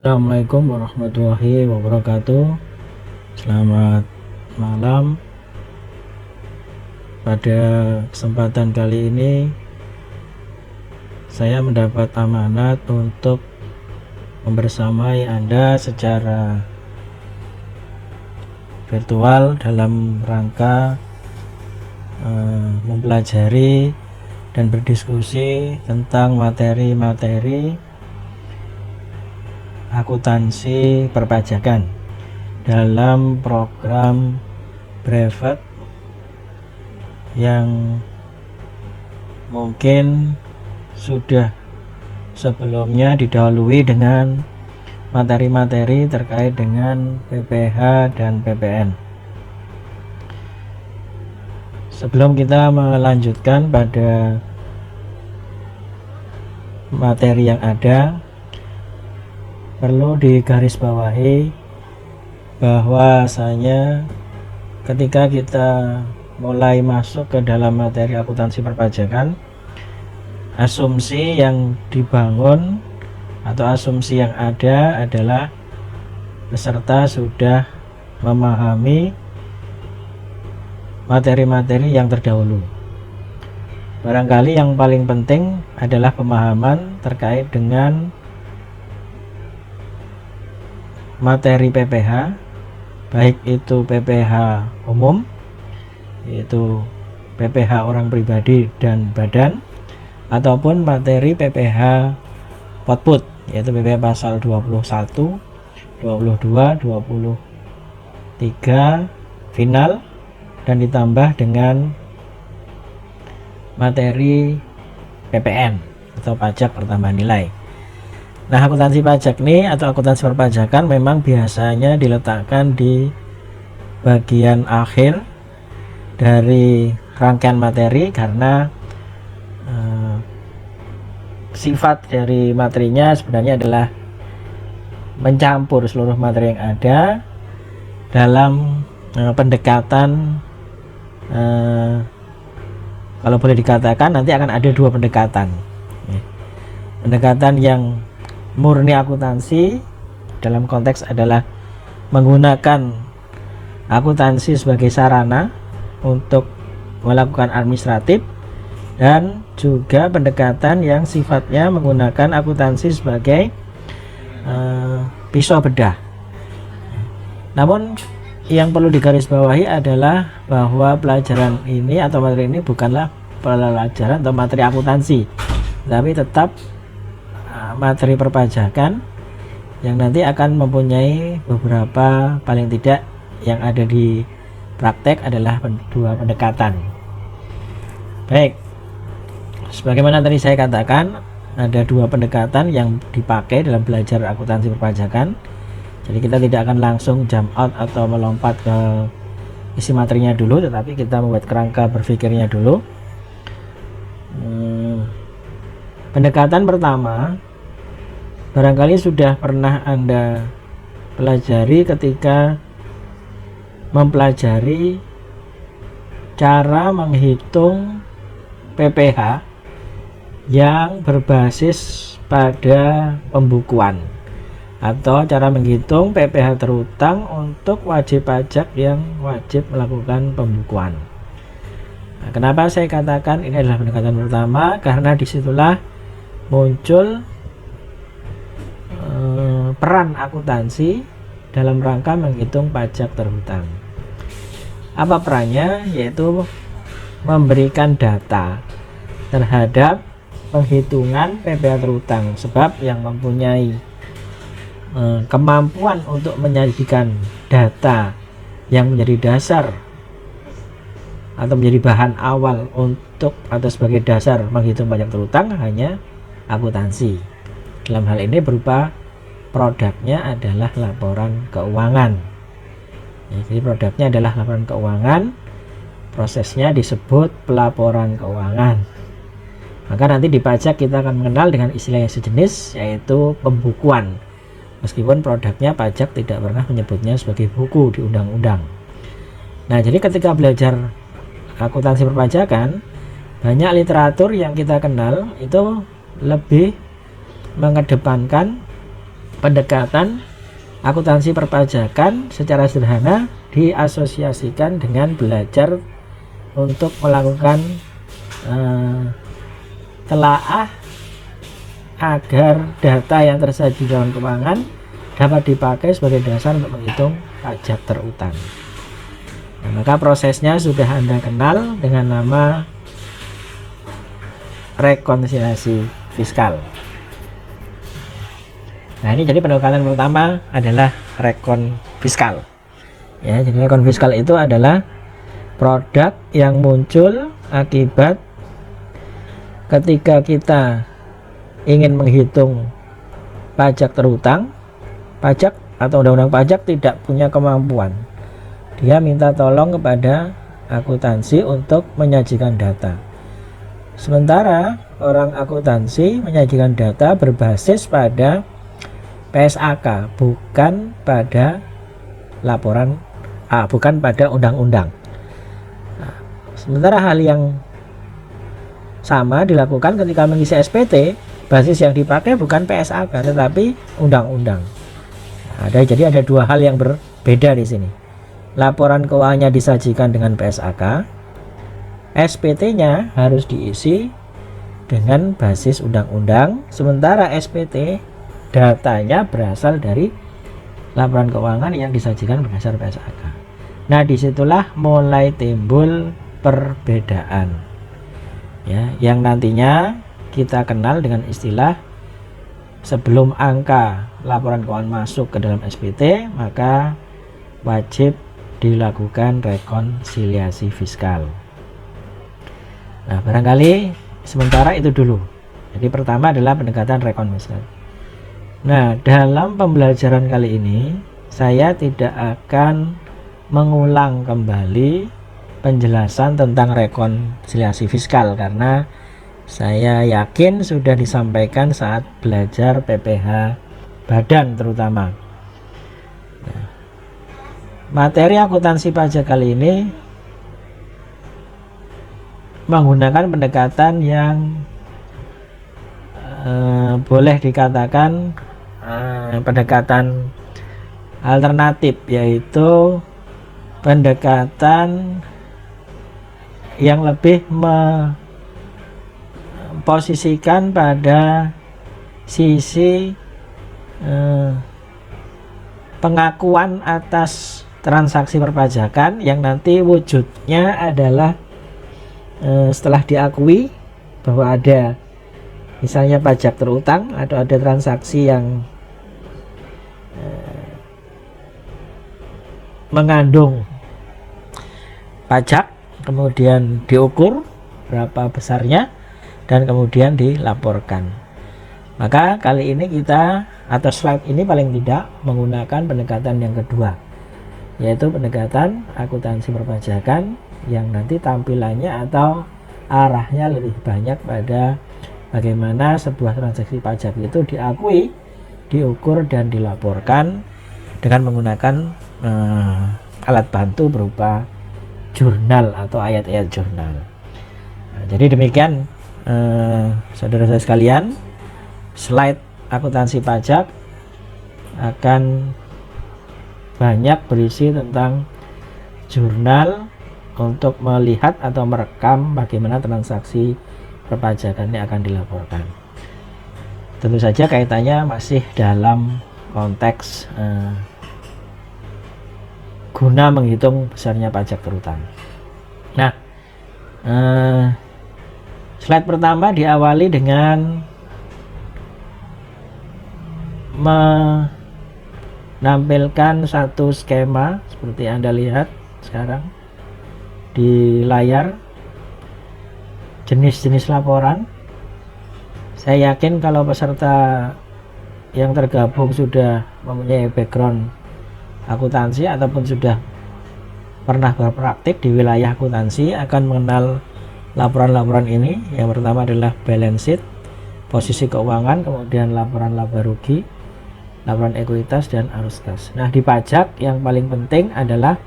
Assalamualaikum warahmatullahi wabarakatuh. Selamat malam. Pada kesempatan kali ini saya mendapat amanat untuk membersamai Anda secara virtual dalam rangka mempelajari dan berdiskusi tentang materi-materi akuntansi perpajakan dalam program brevet yang mungkin sudah sebelumnya didahului dengan materi-materi terkait dengan PPh dan PPN. Sebelum kita melanjutkan pada materi yang ada, perlu digarisbawahi bahwasanya ketika kita mulai masuk ke dalam materi akuntansi perpajakan, asumsi yang dibangun atau asumsi yang ada adalah peserta sudah memahami materi-materi yang terdahulu. Barangkali yang paling penting adalah pemahaman terkait dengan materi PPh, baik itu PPh umum, yaitu PPh orang pribadi dan badan, ataupun materi PPh output, yaitu PPh pasal 21, 22, 23 final, dan ditambah dengan materi PPN atau pajak pertambahan nilai. Nah, akuntansi pajak ini atau akuntansi perpajakan memang biasanya diletakkan di bagian akhir dari rangkaian materi karena sifat dari materinya sebenarnya adalah mencampur seluruh materi yang ada dalam pendekatan, kalau boleh dikatakan nanti akan ada dua pendekatan. Pendekatan yang murni akuntansi dalam konteks adalah menggunakan akuntansi sebagai sarana untuk melakukan administratif, dan juga pendekatan yang sifatnya menggunakan akuntansi sebagai pisau bedah. Namun yang perlu digarisbawahi adalah bahwa pelajaran ini atau materi ini bukanlah pelajaran atau materi akuntansi, tapi tetap materi perpajakan yang nanti akan mempunyai beberapa, paling tidak yang ada di praktek adalah dua pendekatan. Baik, sebagaimana tadi saya katakan, ada dua pendekatan yang dipakai dalam belajar akuntansi perpajakan. Jadi kita tidak akan langsung jump out atau melompat ke isi materinya dulu, tetapi kita membuat kerangka berpikirnya dulu. Pendekatan pertama barangkali sudah pernah Anda pelajari ketika mempelajari cara menghitung PPh yang berbasis pada pembukuan, atau cara menghitung PPh terutang untuk wajib pajak yang wajib melakukan pembukuan. Nah, kenapa saya katakan ini adalah pendekatan pertama? Karena disitulah muncul peran akuntansi dalam rangka menghitung pajak terhutang. Apa perannya? Yaitu memberikan data terhadap penghitungan PPh terhutang, sebab yang mempunyai kemampuan untuk menyajikan data yang menjadi dasar atau menjadi bahan awal untuk atau sebagai dasar menghitung pajak terhutang hanya akuntansi. Dalam hal ini berupa produknya adalah laporan keuangan. Jadi produknya adalah laporan keuangan, prosesnya disebut pelaporan keuangan. Maka nanti di pajak kita akan mengenal dengan istilah yang sejenis, yaitu pembukuan. Meskipun produknya pajak tidak pernah menyebutnya sebagai buku di undang-undang. Nah, jadi ketika belajar akuntansi perpajakan, banyak literatur yang kita kenal itu lebih mengedepankan pendekatan akuntansi perpajakan secara sederhana diasosiasikan dengan belajar untuk melakukan telaah agar data yang tersaji dalam keuangan dapat dipakai sebagai dasar untuk menghitung pajak terutang. Nah, maka prosesnya sudah Anda kenal dengan nama rekonsiliasi fiskal. Nah, ini jadi pendekatan pertama adalah rekon fiskal. Ya, jadi rekon fiskal itu adalah produk yang muncul akibat ketika kita ingin menghitung pajak terutang, pajak atau undang-undang pajak tidak punya kemampuan. Dia minta tolong kepada akuntansi untuk menyajikan data. Sementara orang akuntansi menyajikan data berbasis pada PSAK, bukan pada laporan bukan pada undang-undang. Nah, sementara hal yang sama dilakukan ketika mengisi SPT, basis yang dipakai bukan PSAK tetapi undang-undang. Nah, jadi ada dua hal yang berbeda di sini. Laporan keuangannya disajikan dengan PSAK, SPT-nya harus diisi dengan basis undang-undang, sementara SPT datanya berasal dari laporan keuangan yang disajikan berdasar PSAK. Nah, disitulah mulai timbul perbedaan, ya, yang nantinya kita kenal dengan istilah sebelum angka laporan keuangan masuk ke dalam SPT, maka wajib dilakukan rekonsiliasi fiskal. Nah, barangkali sementara itu dulu. Jadi pertama adalah pendekatan rekon fiskal. Nah, dalam pembelajaran kali ini saya tidak akan mengulang kembali penjelasan tentang rekonsiliasi fiskal karena saya yakin sudah disampaikan saat belajar PPh Badan terutama. Nah, materi akuntansi pajak kali ini menggunakan pendekatan yang boleh dikatakan pendekatan alternatif, yaitu pendekatan yang lebih memposisikan pada sisi pengakuan atas transaksi perpajakan yang nanti wujudnya adalah setelah diakui bahwa ada misalnya pajak terutang atau ada transaksi yang mengandung pajak, kemudian diukur berapa besarnya dan kemudian dilaporkan. Maka kali ini kita atau slide ini paling tidak menggunakan pendekatan yang kedua, yaitu pendekatan akuntansi perpajakan yang nanti tampilannya atau arahnya lebih banyak pada bagaimana sebuah transaksi pajak itu diakui, diukur dan dilaporkan dengan menggunakan alat bantu berupa jurnal atau ayat-ayat jurnal. Nah, jadi demikian saudara saya sekalian, slide akuntansi pajak akan banyak berisi tentang jurnal untuk melihat atau merekam bagaimana transaksi perpajakan ini akan dilaporkan. Tentu saja kaitannya masih dalam konteks guna menghitung besarnya pajak terutang. Nah, slide pertama diawali dengan menampilkan satu skema seperti Anda lihat sekarang di layar, jenis-jenis laporan. Saya yakin kalau peserta yang tergabung sudah mempunyai background akuntansi ataupun sudah pernah berpraktik di wilayah akuntansi akan mengenal laporan-laporan ini. Yang pertama adalah balance sheet, posisi keuangan, kemudian laporan laba rugi, laporan ekuitas dan arus kas. Nah, di pajak yang paling penting adalah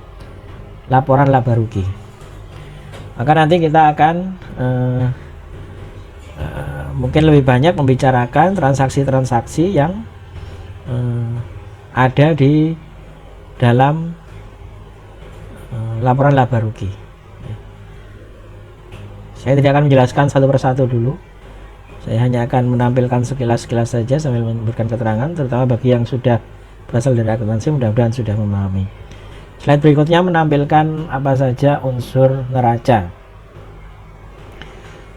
laporan laba rugi. Maka nanti kita akan mungkin lebih banyak membicarakan transaksi-transaksi yang ada di dalam laporan laba rugi. Saya tidak akan menjelaskan satu persatu dulu. Saya hanya akan menampilkan sekilas-sekilas saja sambil memberikan keterangan, terutama bagi yang sudah berasal dari akuntansi, mudah-mudahan sudah memahami. Slide berikutnya menampilkan apa saja unsur neraca.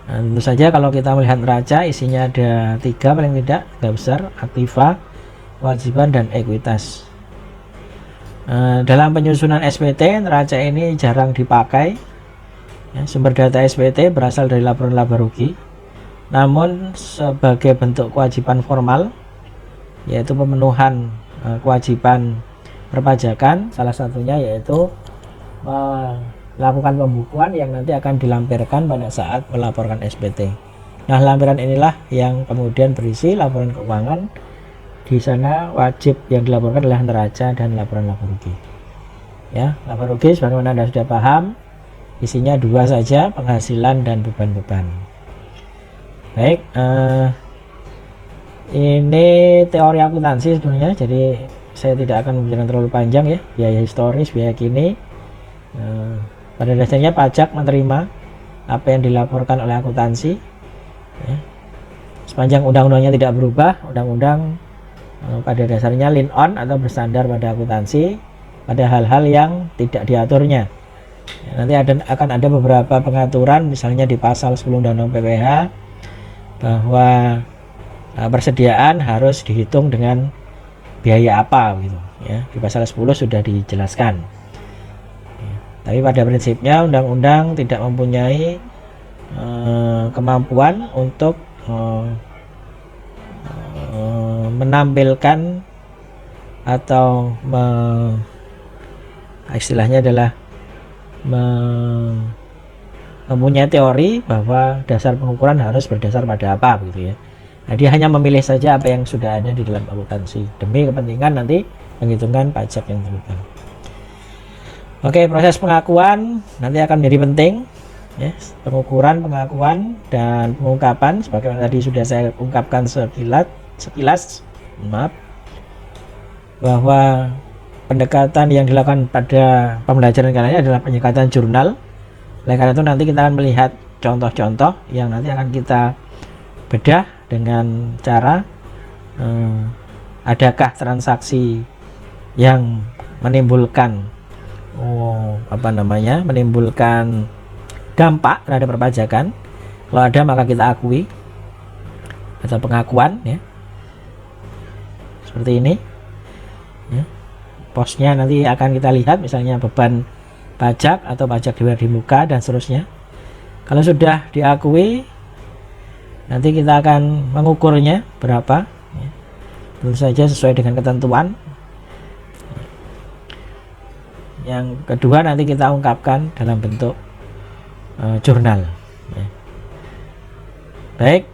Nah, tentu saja kalau kita melihat neraca, isinya ada 3 paling tidak, nggak besar: aktiva, kewajiban, dan ekuitas. Dalam penyusunan SPT, neraca ini jarang dipakai. Sumber data SPT berasal dari laporan laba rugi, namun sebagai bentuk kewajiban formal, yaitu pemenuhan kewajiban perpajakan, salah satunya yaitu melakukan pembukuan yang nanti akan dilampirkan pada saat melaporkan SPT. Nah, lampiran inilah yang kemudian berisi laporan keuangan. Di sana wajib yang dilaporkan adalah neraca dan laporan laba rugi. Ya, laba rugi sebagaimana Anda sudah paham, isinya 2 saja, penghasilan dan beban-beban. Baik, ini teori akuntansi sebenarnya, jadi saya tidak akan membicarakan terlalu panjang ya. Biaya historis, biaya kini. Pada dasarnya pajak menerima apa yang dilaporkan oleh akuntansi. Ya. Sepanjang undang-undangnya tidak berubah, undang-undang pada dasarnya lean on atau bersandar pada akuntansi pada hal-hal yang tidak diaturnya. Ya, nanti akan ada beberapa pengaturan, misalnya di pasal 10 Undang-Undang PPH bahwa persediaan harus dihitung dengan biaya apa gitu ya. Di pasal 10 sudah dijelaskan. Ya, tapi pada prinsipnya undang-undang tidak mempunyai kemampuan untuk menampilkan atau istilahnya adalah mempunyai teori bahwa dasar pengukuran harus berdasar pada apa begitu ya. Nah, dia hanya memilih saja apa yang sudah ada di dalam akuntansi demi kepentingan nanti penghitungan pajak yang terlibat. Oke, proses pengakuan nanti akan menjadi penting ya. Pengukuran, pengakuan, dan pengungkapan sebagaimana tadi sudah saya ungkapkan sekilas bahwa pendekatan yang dilakukan pada pembelajaran kali ini adalah pendekatan jurnal. Oleh karena itu nanti kita akan melihat contoh-contoh yang nanti akan kita bedah dengan cara adakah transaksi yang menimbulkan menimbulkan dampak terhadap perpajakan. Kalau ada maka kita akui atau pengakuan ya. Seperti ini ya. Posnya nanti akan kita lihat, misalnya beban pajak atau pajak dibayar di muka dan seterusnya. Kalau sudah diakui, nanti kita akan mengukurnya berapa ya. Tentu saja sesuai dengan ketentuan. Yang kedua nanti kita ungkapkan dalam bentuk jurnal ya. Baik,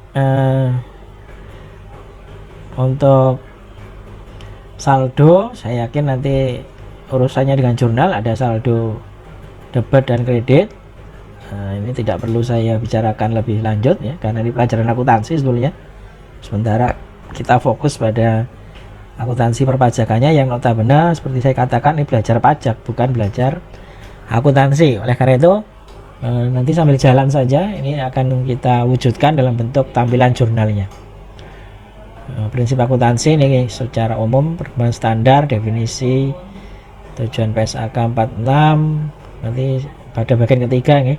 untuk saldo saya yakin nanti urusannya dengan jurnal, ada saldo debit dan kredit. Ini tidak perlu saya bicarakan lebih lanjut ya, karena ini pelajaran akuntansi sebetulnya. Sementara kita fokus pada akuntansi perpajakannya yang notabene seperti saya katakan ini belajar pajak bukan belajar akuntansi. Oleh karena itu nanti sambil jalan saja ini akan kita wujudkan dalam bentuk tampilan jurnalnya. Prinsip akuntansi ini secara umum, perkembangan standar, definisi, tujuan PSAK 46, nanti pada bagian ketiga nih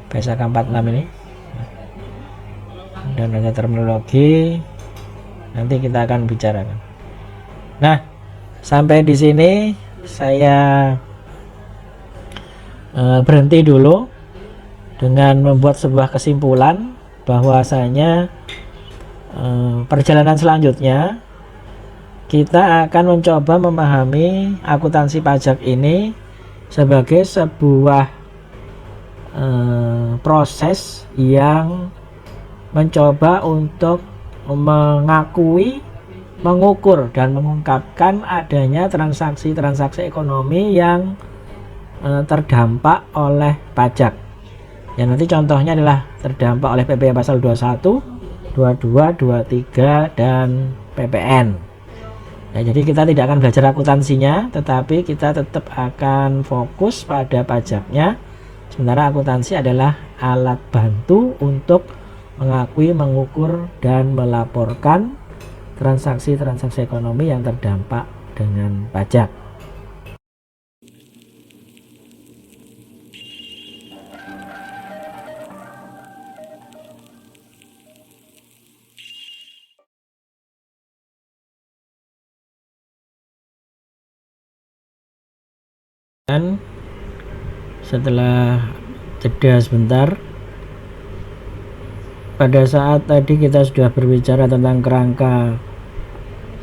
PSAK 46 ini, dan ada terminologi nanti kita akan bicarakan. Nah, sampai di sini saya berhenti dulu dengan membuat sebuah kesimpulan bahwasanya perjalanan selanjutnya kita akan mencoba memahami akuntansi pajak ini sebagai sebuah proses yang mencoba untuk mengakui, mengukur, dan mengungkapkan adanya transaksi-transaksi ekonomi yang terdampak oleh pajak. Ya, nanti contohnya adalah terdampak oleh PP pasal 21, 22, 23, dan PPN. Ya, jadi kita tidak akan belajar akuntansinya, tetapi kita tetap akan fokus pada pajaknya. Sementara akuntansi adalah alat bantu untuk mengakui, mengukur, dan melaporkan transaksi-transaksi ekonomi yang terdampak dengan pajak. Dan setelah jeda sebentar, pada saat tadi kita sudah berbicara tentang kerangka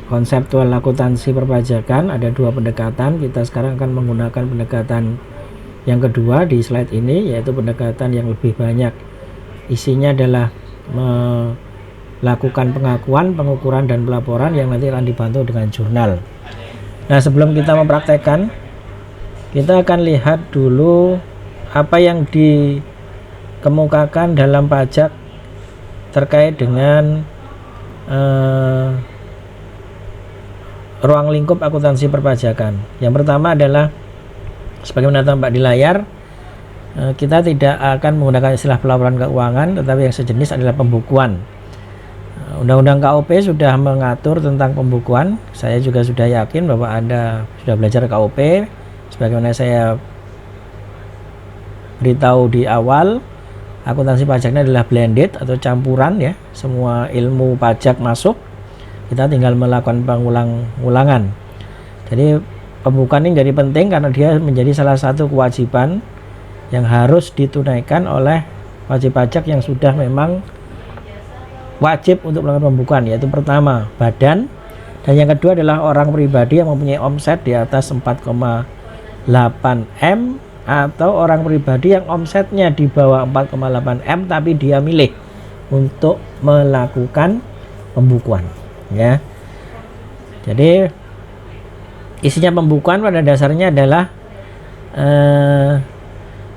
konseptual akuntansi perpajakan, ada dua pendekatan. Kita sekarang akan menggunakan pendekatan yang kedua di slide ini, yaitu pendekatan yang lebih banyak isinya adalah melakukan pengakuan, pengukuran, dan pelaporan yang nanti akan dibantu dengan jurnal. Nah, sebelum kita mempraktekkan, kita akan lihat dulu apa yang dikemukakan dalam pajak terkait dengan ruang lingkup akuntansi perpajakan. Yang pertama adalah, sebagaimana tampak di layar, kita tidak akan menggunakan istilah pelaporan keuangan, tetapi yang sejenis adalah pembukuan. Undang-undang KUP sudah mengatur tentang pembukuan. Saya juga sudah yakin bahwa Anda sudah belajar KUP. Sebagaimana saya beritahu di awal, akuntansi pajaknya adalah blended atau campuran ya. Semua ilmu pajak masuk. Kita tinggal melakukan pengulang-ulangan. Jadi pembukuan ini jadi penting karena dia menjadi salah satu kewajiban yang harus ditunaikan oleh wajib pajak yang sudah memang wajib untuk melakukan pembukuan, yaitu pertama badan, dan yang kedua adalah orang pribadi yang mempunyai omset di atas 4,8 M atau orang pribadi yang omsetnya di bawah 4,8 M tapi dia milih untuk melakukan pembukuan ya. Jadi isinya pembukuan pada dasarnya adalah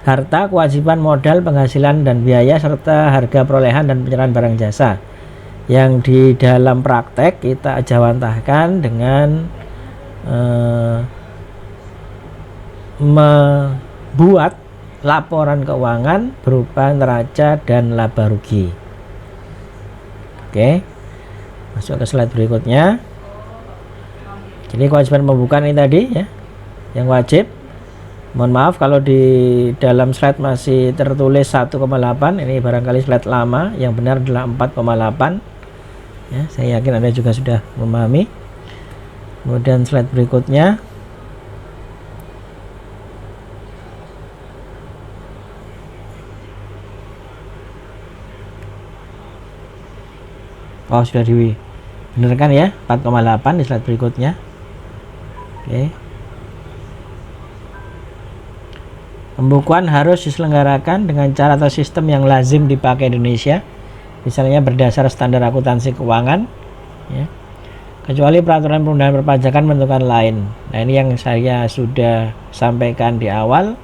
harta, kewajiban, modal, penghasilan dan biaya, serta harga perolehan dan penyerahan barang jasa, yang di dalam praktek kita jawantahkan dengan membuat laporan keuangan berupa neraca dan laba rugi. Oke, masuk ke slide berikutnya. Jadi kewajiban pembukuan ini tadi ya, yang wajib. Mohon maaf kalau di dalam slide masih tertulis 1,8, ini barangkali slide lama, yang benar adalah 4,8 ya. Saya yakin Anda juga sudah memahami. Kemudian slide berikutnya. Oh, sudah dibenarkan ya, 4,8 di slide berikutnya. Oke. Pembukuan harus diselenggarakan dengan cara atau sistem yang lazim dipakai Indonesia, misalnya berdasar standar akuntansi keuangan ya. Kecuali peraturan perundang-undangan perpajakan menentukan lain. Nah, ini yang saya sudah sampaikan di awal.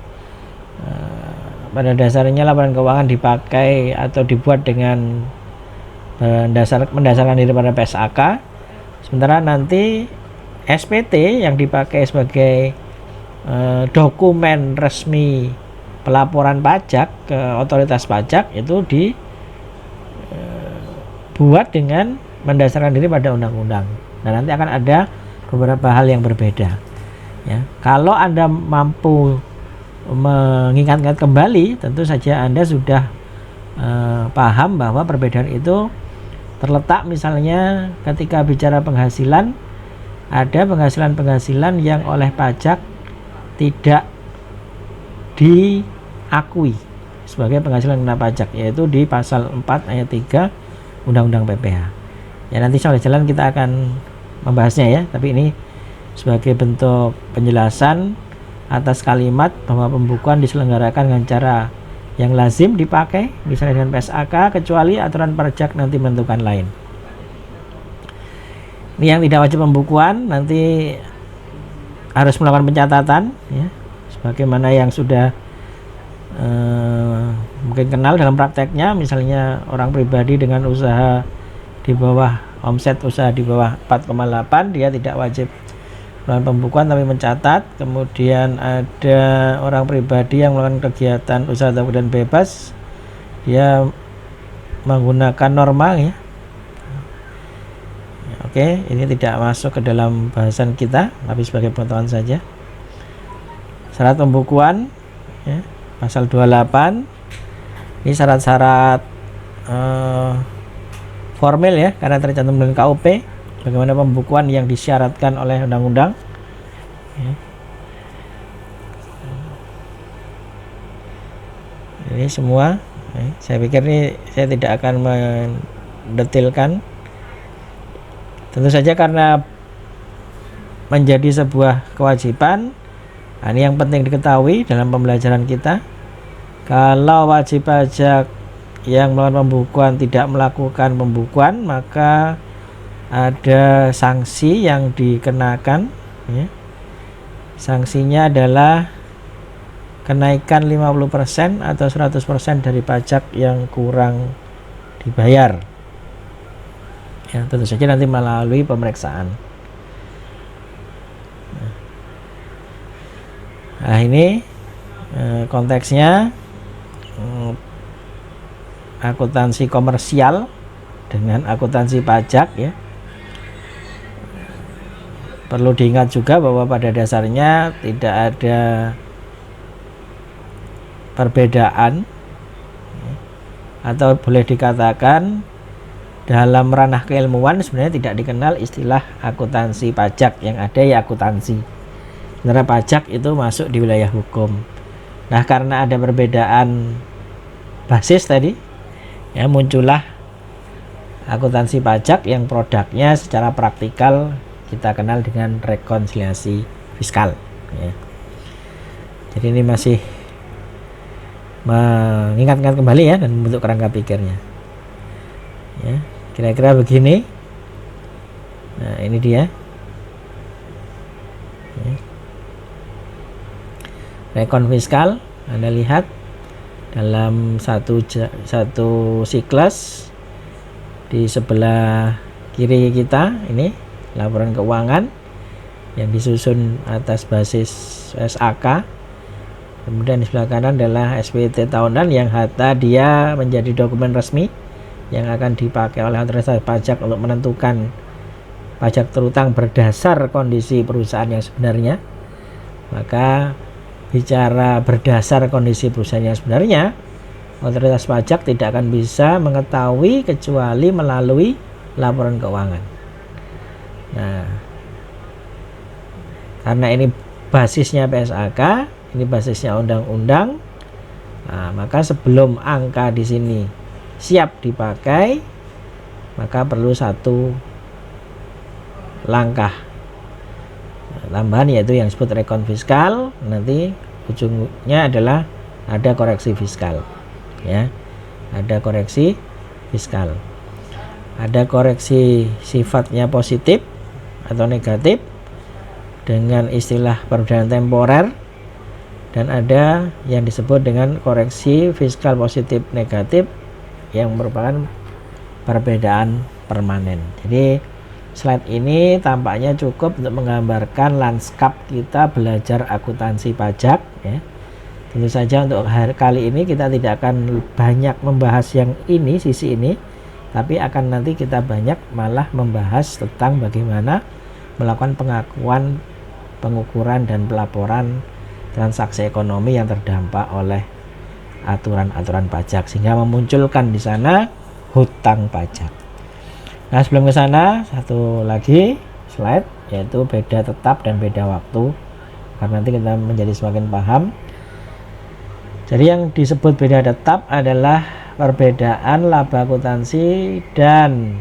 Pada dasarnya laporan keuangan dipakai atau dibuat dengan mendasarkan diri pada PSAK, sementara nanti SPT yang dipakai sebagai dokumen resmi pelaporan pajak ke otoritas pajak itu dibuat dengan mendasarkan diri pada undang-undang. Nah, nanti akan ada beberapa hal yang berbeda ya. Kalau Anda mampu mengingat-ingat kembali, tentu saja Anda sudah paham bahwa perbedaan itu terletak misalnya ketika bicara penghasilan, ada penghasilan-penghasilan yang oleh pajak tidak diakui sebagai penghasilan kena pajak, yaitu di pasal 4 ayat 3 Undang-Undang PPh. Ya, nanti soal jalan kita akan membahasnya ya, tapi ini sebagai bentuk penjelasan atas kalimat bahwa pembukuan diselenggarakan dengan cara yang lazim dipakai, misalnya dengan PSAK, kecuali aturan pajak nanti menentukan lain. Ini yang tidak wajib pembukuan nanti harus melakukan pencatatan ya, sebagaimana yang sudah mungkin kenal dalam prakteknya, misalnya orang pribadi dengan usaha di bawah omset usaha di bawah 4,8 dia tidak wajib melakukan pembukuan tapi mencatat. Kemudian ada orang pribadi yang melakukan kegiatan usaha dan bebas, dia menggunakan normal ya. Oke, ini tidak masuk ke dalam bahasan kita, tapi sebagai pengetahuan saja. Syarat pembukuan ya, pasal 28. Ini syarat-syarat formil ya, karena tercantum dalam KUP bagaimana pembukuan yang disyaratkan oleh undang-undang ya. Ini semua ya, saya pikir ini saya tidak akan mendetilkan, tentu saja karena menjadi sebuah kewajiban. Nah, ini yang penting diketahui dalam pembelajaran kita. Kalau wajib pajak yang melakukan pembukuan tidak melakukan pembukuan, maka ada sanksi yang dikenakan ya. Sanksinya adalah kenaikan 50% atau 100% dari pajak yang kurang dibayar ya, tentu saja nanti melalui pemeriksaan. Nah ini konteksnya akuntansi komersial dengan akuntansi pajak ya. Perlu diingat juga bahwa pada dasarnya tidak ada perbedaan ya, atau boleh dikatakan dalam ranah keilmuan sebenarnya tidak dikenal istilah akuntansi pajak, yang ada ya akuntansi. Sebenarnya pajak itu masuk di wilayah hukum. Nah karena ada perbedaan basis tadi ya, muncullah akuntansi pajak yang produknya secara praktikal kita kenal dengan rekonsiliasi fiskal ya. Jadi ini masih mengingat-ingat kembali ya dan membentuk kerangka pikirnya ya, kira-kira begini. Nah ini dia ya. Rekon fiskal Anda lihat dalam satu siklus di sebelah kiri kita ini laporan keuangan yang disusun atas basis SAK. Kemudian di sebelah kanan adalah SPT tahunan yang hatta dia menjadi dokumen resmi yang akan dipakai oleh otoritas pajak untuk menentukan pajak terutang berdasar kondisi perusahaan yang sebenarnya. Maka bicara berdasar kondisi perusahaan yang sebenarnya, otoritas pajak tidak akan bisa mengetahui kecuali melalui laporan keuangan. Nah, karena ini basisnya PSAK, ini basisnya undang-undang. Nah, maka sebelum angka di sini siap dipakai, maka perlu satu langkah tambahan, yaitu yang disebut rekon fiskal. Nanti ujungnya adalah ada koreksi fiskal ya, ada koreksi fiskal, ada koreksi sifatnya positif atau negatif dengan istilah perbedaan temporer, dan ada yang disebut dengan koreksi fiskal positif negatif yang merupakan perbedaan permanen. Jadi slide ini tampaknya cukup untuk menggambarkan lanskap kita belajar akuntansi pajak ya. Tentu saja untuk kali ini kita tidak akan banyak membahas yang ini, sisi ini, tapi akan nanti kita banyak malah membahas tentang bagaimana melakukan pengakuan, pengukuran dan pelaporan transaksi ekonomi yang terdampak oleh aturan-aturan pajak sehingga memunculkan di sana hutang pajak. Nah sebelum ke sana satu lagi slide, yaitu beda tetap dan beda waktu, karena nanti kita menjadi semakin paham. Jadi yang disebut beda tetap adalah perbedaan laba akuntansi dan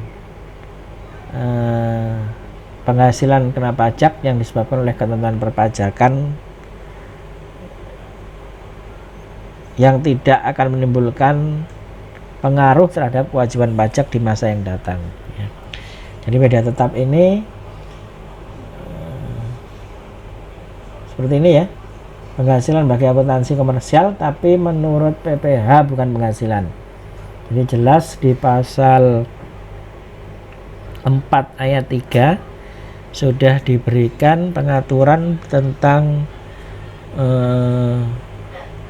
penghasilan kena pajak yang disebabkan oleh ketentuan perpajakan yang tidak akan menimbulkan pengaruh terhadap kewajiban pajak di masa yang datang ya. Jadi beda tetap ini seperti ini ya, penghasilan bagi akuntansi komersial tapi menurut PPh bukan penghasilan. Jadi jelas di pasal 4 ayat 3 sudah diberikan pengaturan tentang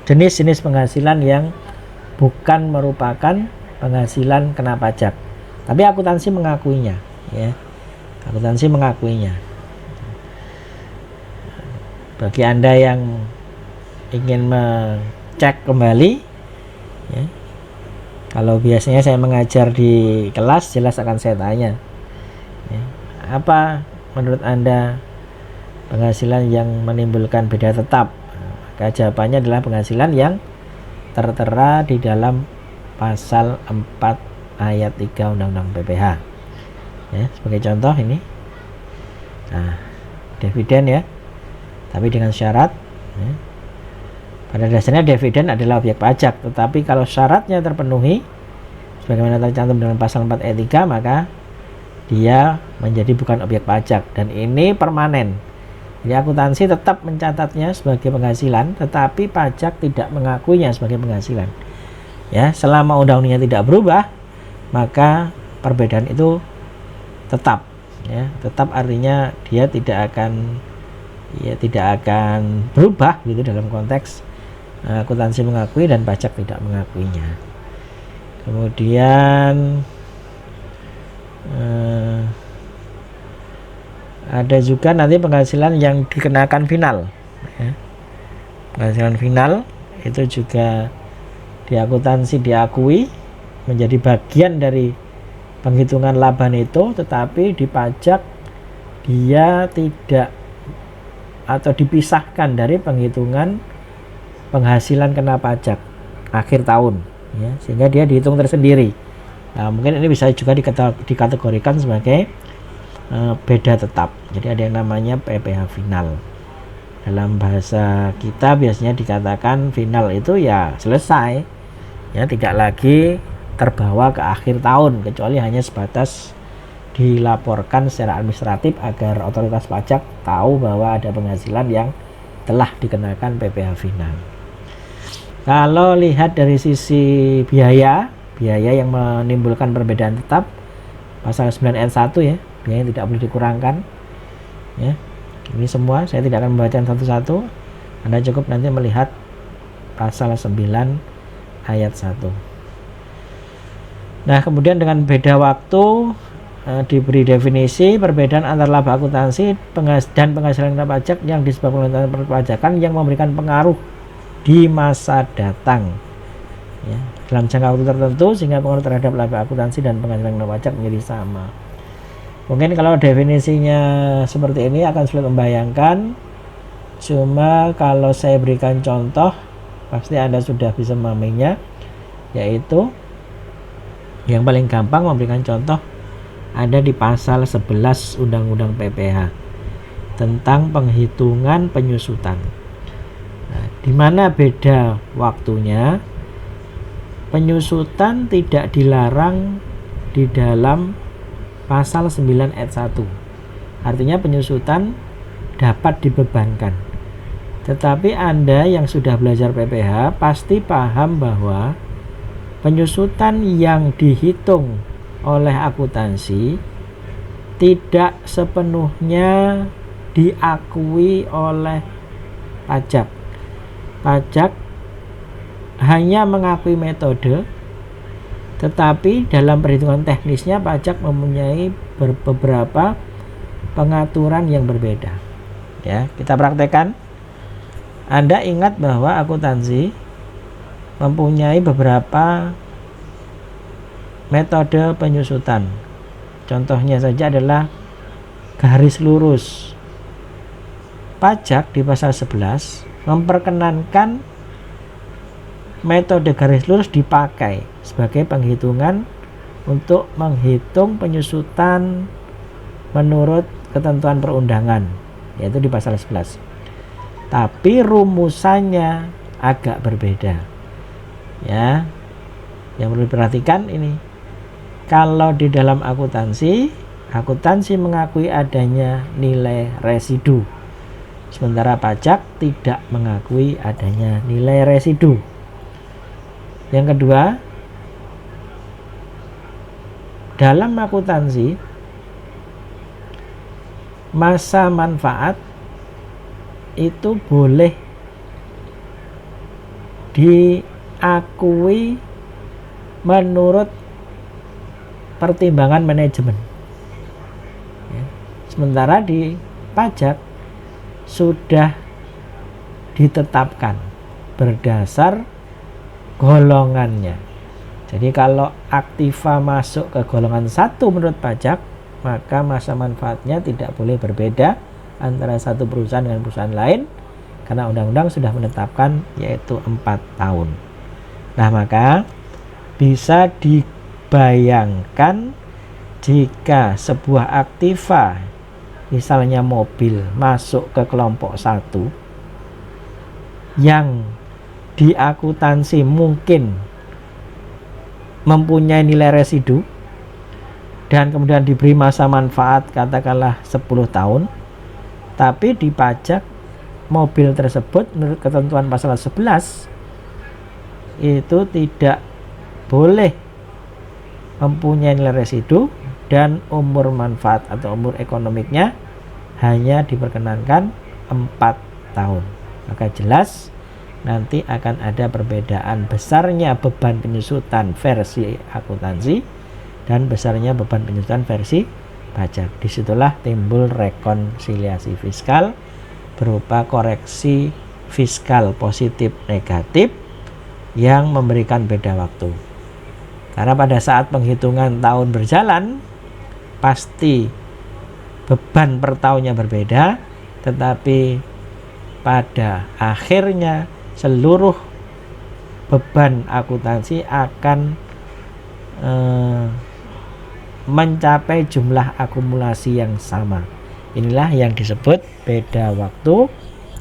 jenis-jenis penghasilan yang bukan merupakan penghasilan kena pajak, tapi akuntansi mengakuinya, ya. Akuntansi mengakuinya. Bagi Anda yang ingin mengecek kembali, ya, kalau biasanya saya mengajar di kelas, jelas akan saya tanya, ya, apa menurut Anda penghasilan yang menimbulkan beda tetap? Maka jawabannya adalah penghasilan yang tertera di dalam pasal 4 ayat 3 Undang-Undang PPH. Ya, sebagai contoh ini. Nah, dividen ya. Tapi dengan syarat, ya. Pada dasarnya dividen adalah objek pajak, tetapi kalau syaratnya terpenuhi sebagaimana tercantum dalam pasal 4 ayat 3, maka dia menjadi bukan objek pajak, dan ini permanen. Jadi akuntansi tetap mencatatnya sebagai penghasilan, tetapi pajak tidak mengakuinya sebagai penghasilan. Ya, selama undang-undangnya tidak berubah, maka perbedaan itu tetap. Ya, tetap artinya dia tidak akan berubah gitu dalam konteks akuntansi mengakui dan pajak tidak mengakuinya. Kemudian ada juga nanti penghasilan yang dikenakan final, ya. Penghasilan final itu juga di akuntansi diakui menjadi bagian dari penghitungan laba neto, tetapi di pajak dia tidak atau dipisahkan dari penghitungan penghasilan kena pajak akhir tahun, ya, sehingga dia dihitung tersendiri. Nah, mungkin ini bisa juga dikategorikan sebagai beda tetap. Jadi ada yang namanya PPH final. Dalam bahasa kita biasanya dikatakan final itu ya selesai, ya, tidak lagi terbawa ke akhir tahun, kecuali hanya sebatas dilaporkan secara administratif agar otoritas pajak tahu bahwa ada penghasilan yang telah dikenakan PPH final. Kalau lihat dari sisi biaya yang menimbulkan perbedaan tetap, pasal 9 ayat 1 ya, biaya yang tidak boleh dikurangkan, ya. Ini semua saya tidak akan membacakan satu-satu. Anda cukup nanti melihat pasal 9 ayat 1. Nah, kemudian dengan beda waktu diberi definisi perbedaan antara laba akuntansi dan penghasilan kena pajak yang disebabkan oleh perpajakan yang memberikan pengaruh di masa datang, ya, dalam jangka waktu tertentu, sehingga pengaruh terhadap laba akuntansi dan penghasilan kena pajak menjadi sama. Mungkin kalau definisinya seperti ini akan sulit membayangkan, cuma kalau saya berikan contoh pasti Anda sudah bisa memahaminya, yaitu yang paling gampang memberikan contoh ada di pasal 11 Undang-Undang PPH tentang penghitungan penyusutan. Nah, di mana beda waktunya? Penyusutan tidak dilarang di dalam pasal 9 ayat 1. Artinya penyusutan dapat dibebankan. Tetapi Anda yang sudah belajar PPH pasti paham bahwa penyusutan yang dihitung oleh akuntansi tidak sepenuhnya diakui oleh pajak. Pajak hanya mengakui metode, tetapi dalam perhitungan teknisnya pajak mempunyai beberapa pengaturan yang berbeda. Ya, kita praktekkan. Anda ingat bahwa akuntansi mempunyai beberapa metode penyusutan. Contohnya saja adalah garis lurus. Pajak di pasal 11 memperkenankan metode garis lurus dipakai sebagai penghitungan untuk menghitung penyusutan menurut ketentuan perundangan, yaitu di pasal 11. Tapi rumusannya agak berbeda. Ya, yang perlu diperhatikan ini. Kalau di dalam akuntansi mengakui adanya nilai residu, sementara pajak tidak mengakui adanya nilai residu. Yang kedua, dalam akuntansi masa manfaat itu boleh diakui menurut pertimbangan manajemen. Sementara di pajak sudah ditetapkan berdasar golongannya. Jadi kalau aktiva masuk ke golongan 1 menurut pajak, maka masa manfaatnya tidak boleh berbeda antara satu perusahaan dengan perusahaan lain, karena undang-undang sudah menetapkan yaitu 4 tahun. Nah, maka bisa dibayangkan jika sebuah aktiva, misalnya mobil, masuk ke kelompok 1 yang di akuntansi mungkin mempunyai nilai residu dan kemudian diberi masa manfaat katakanlah 10 tahun, tapi di pajak mobil tersebut menurut ketentuan pasal 11 itu tidak boleh mempunyai nilai residu dan umur manfaat atau umur ekonomiknya hanya diperkenankan 4 tahun. Maka jelas nanti akan ada perbedaan besarnya beban penyusutan versi akuntansi dan besarnya beban penyusutan versi pajak. Disitulah timbul rekonsiliasi fiskal berupa koreksi fiskal positif negatif yang memberikan beda waktu. Karena pada saat penghitungan tahun berjalan pasti beban per tahunnya berbeda, tetapi pada akhirnya seluruh beban akuntansi akan mencapai jumlah akumulasi yang sama. Inilah yang disebut beda waktu,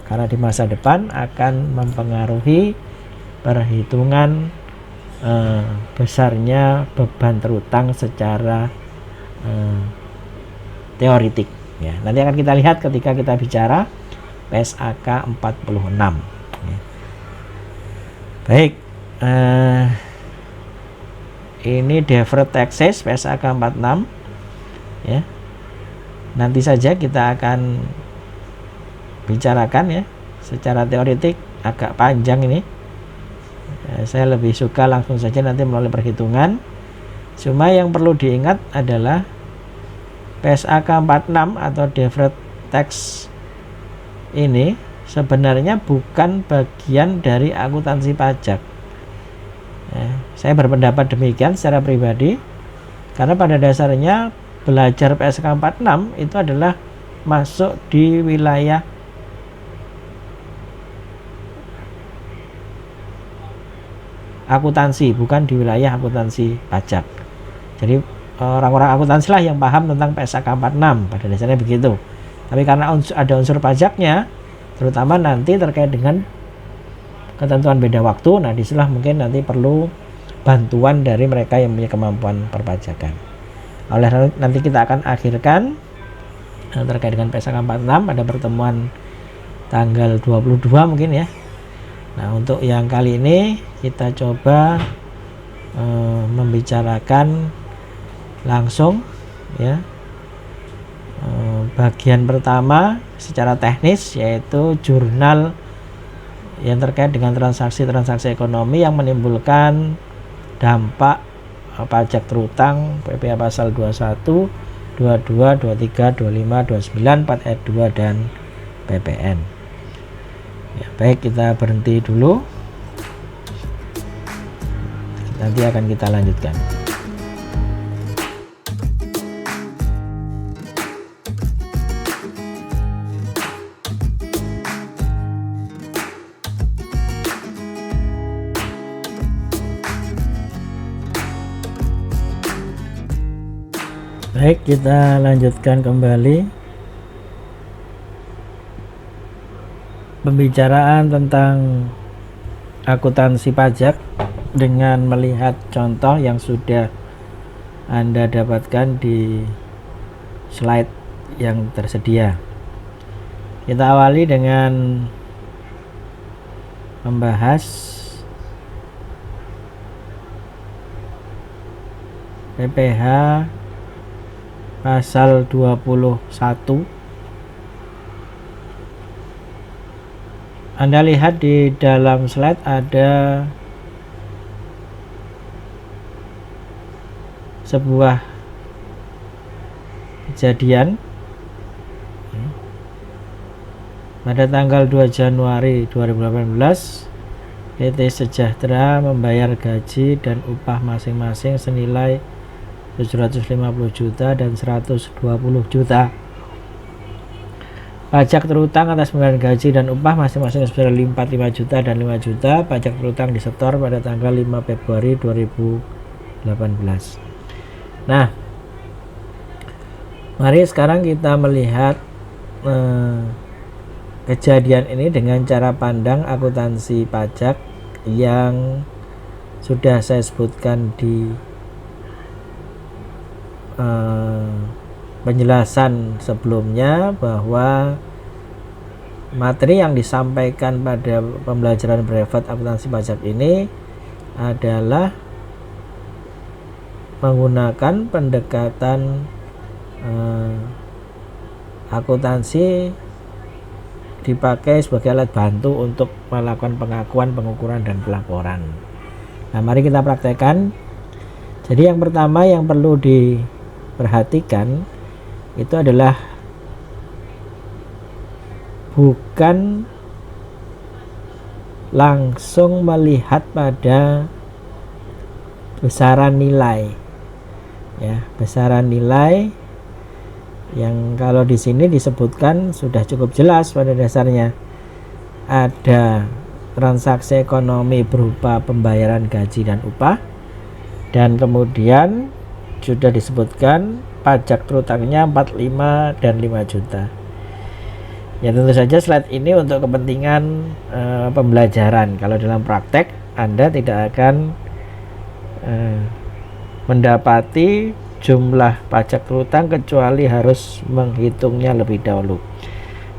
karena di masa depan akan mempengaruhi perhitungan besarnya beban terutang secara teoritik. Ya, nanti akan kita lihat ketika kita bicara PSAK 46. Ya. Baik, ini deferred taxes PSAK 46. Ya, nanti saja kita akan bicarakan ya secara teoritik, agak panjang ini. Saya lebih suka langsung saja nanti melalui perhitungan. Cuma yang perlu diingat adalah PSAK 46 atau deferred tax ini sebenarnya bukan bagian dari akuntansi pajak. Saya berpendapat demikian secara pribadi, karena pada dasarnya belajar PSAK 46 itu adalah masuk di wilayah akuntansi, bukan di wilayah akuntansi pajak. Jadi orang-orang akuntansi lah yang paham tentang PSAK 46, pada dasarnya begitu. Tapi karena ada unsur pajaknya, terutama nanti terkait dengan ketentuan beda waktu, nah disitulah mungkin nanti perlu bantuan dari mereka yang punya kemampuan perpajakan. Oleh nanti kita akan akhirkan terkait dengan PSAK 46 pada pertemuan tanggal 22 mungkin ya. Nah, untuk yang kali ini kita coba membicarakan langsung ya bagian pertama secara teknis, yaitu jurnal yang terkait dengan transaksi-transaksi ekonomi yang menimbulkan dampak pajak terutang PPh pasal 21, 22, 23, 25, 29, 4 ayat 2 dan PPN. Ya, baik, kita berhenti dulu. Nanti akan kita lanjutkan. Baik, kita lanjutkan kembali pembicaraan tentang akuntansi pajak dengan melihat contoh yang sudah Anda dapatkan di slide yang tersedia. Kita awali dengan membahas PPh pasal 21 Anda lihat di dalam slide ada sebuah kejadian pada tanggal 2 Januari 2018. PT Sejahtera membayar gaji dan upah masing-masing senilai 750 juta dan 120 juta. Pajak terutang atas pembayaran gaji dan upah masing-masing sebesar 45 juta dan 5 juta. Pajak terutang disetor pada tanggal 5 Februari 2018. Nah, mari sekarang kita melihat kejadian ini dengan cara pandang akuntansi pajak yang sudah saya sebutkan di penjelasan sebelumnya, bahwa materi yang disampaikan pada pembelajaran brevet akuntansi pajak ini adalah menggunakan pendekatan akuntansi dipakai sebagai alat bantu untuk melakukan pengakuan, pengukuran, dan pelaporan. Nah, mari kita praktekkan. Jadi yang pertama yang perlu diperhatikan itu adalah bukan langsung melihat pada besaran nilai, ya, besaran nilai yang kalau di sini disebutkan sudah cukup jelas. Pada dasarnya ada transaksi ekonomi berupa pembayaran gaji dan upah, dan kemudian sudah disebutkan pajak terutangnya 45 dan 5 juta. Ya, tentu saja slide ini untuk kepentingan pembelajaran. Kalau dalam praktek Anda tidak akan mendapati jumlah pajak terutang kecuali harus menghitungnya lebih dahulu.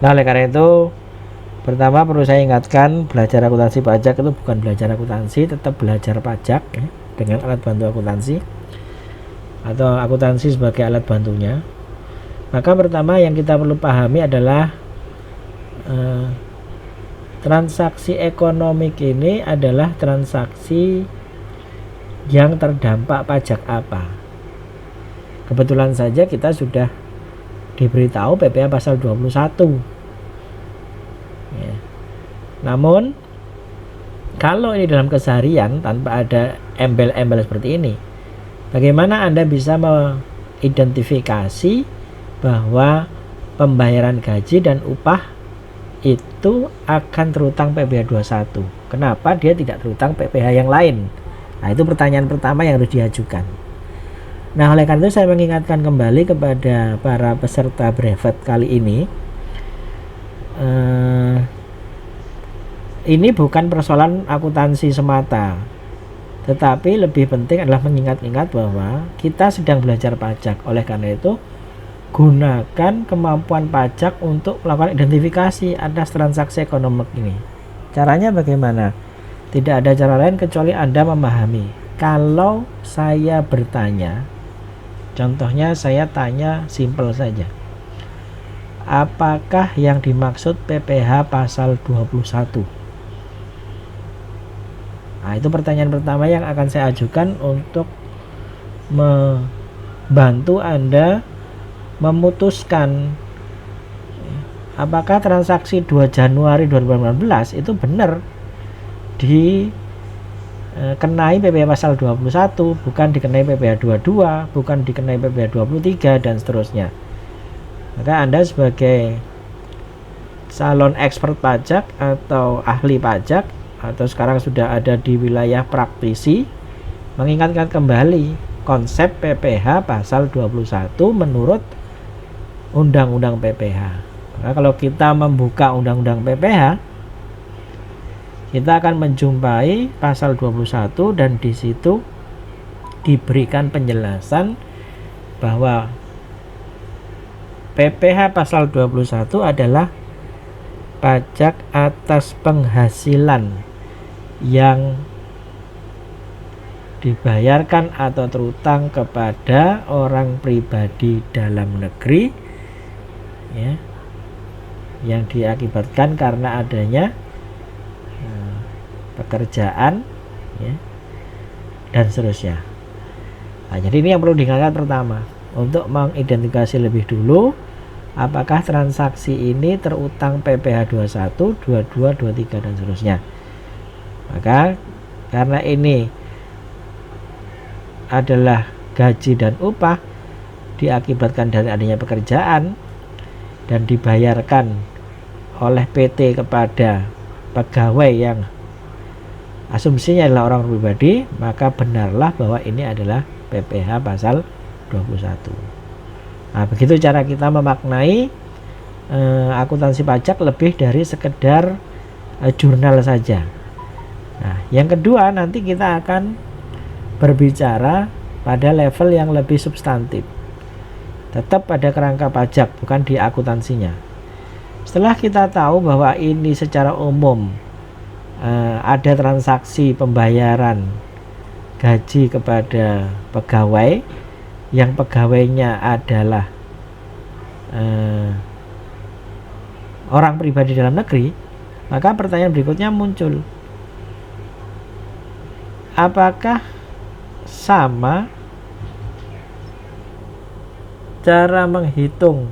Nah, oleh karena itu, pertama perlu saya ingatkan, belajar akuntansi pajak itu bukan belajar akuntansi, tetap belajar pajak, ya, dengan alat bantu akuntansi atau akuntansi sebagai alat bantunya. Maka pertama yang kita perlu pahami adalah transaksi ekonomi ini adalah transaksi yang terdampak pajak apa. Kebetulan saja kita sudah diberitahu PPh pasal 21. Ya. Namun kalau ini dalam keseharian tanpa ada embel-embel seperti ini, bagaimana Anda bisa mengidentifikasi bahwa pembayaran gaji dan upah itu akan terutang PPh 21? Kenapa dia tidak terutang PPh yang lain? Nah, itu pertanyaan pertama yang harus diajukan. Nah, oleh karena itu saya mengingatkan kembali kepada para peserta brevet kali ini, ini bukan persoalan akuntansi semata, tetapi lebih penting adalah mengingat-ingat bahwa kita sedang belajar pajak. Oleh karena itu, gunakan kemampuan pajak untuk melakukan identifikasi atas transaksi ekonomi ini. Caranya bagaimana? Tidak ada cara lain kecuali Anda memahami. Kalau saya bertanya, contohnya saya tanya simpel saja, apakah yang dimaksud PPh pasal 21? Nah, itu pertanyaan pertama yang akan saya ajukan untuk membantu Anda memutuskan apakah transaksi 2 Januari 2018 itu benar dikenai PPh pasal 21, bukan dikenai PPh 22, bukan dikenai PPh 23, dan seterusnya. Maka Anda sebagai calon expert pajak atau ahli pajak, atau sekarang sudah ada di wilayah praktisi, mengingatkan kembali konsep PPh pasal 21 menurut Undang-Undang PPh. Maka kalau kita membuka Undang-Undang PPh, kita akan menjumpai pasal 21 dan di situ diberikan penjelasan bahwa PPh pasal 21 adalah pajak atas penghasilan yang dibayarkan atau terutang kepada orang pribadi dalam negeri, ya, yang diakibatkan karena adanya pekerjaan, ya, dan seterusnya. Nah, jadi ini yang perlu diingat pertama, untuk mengidentifikasi lebih dulu apakah transaksi ini terutang PPh 21, 22, 23 dan seterusnya. Maka karena ini adalah gaji dan upah diakibatkan dari adanya pekerjaan dan dibayarkan oleh PT kepada pegawai yang asumsinya adalah orang pribadi, maka benarlah bahwa ini adalah PPh pasal 21. Nah, begitu cara kita memaknai akuntansi pajak lebih dari sekedar jurnal saja. Nah, yang kedua nanti kita akan berbicara pada level yang lebih substantif, tetap pada kerangka pajak, bukan di akuntansinya. Setelah kita tahu bahwa ini secara umum ada transaksi pembayaran gaji kepada pegawai yang pegawainya adalah orang pribadi dalam negeri, maka pertanyaan berikutnya muncul, apakah sama cara menghitung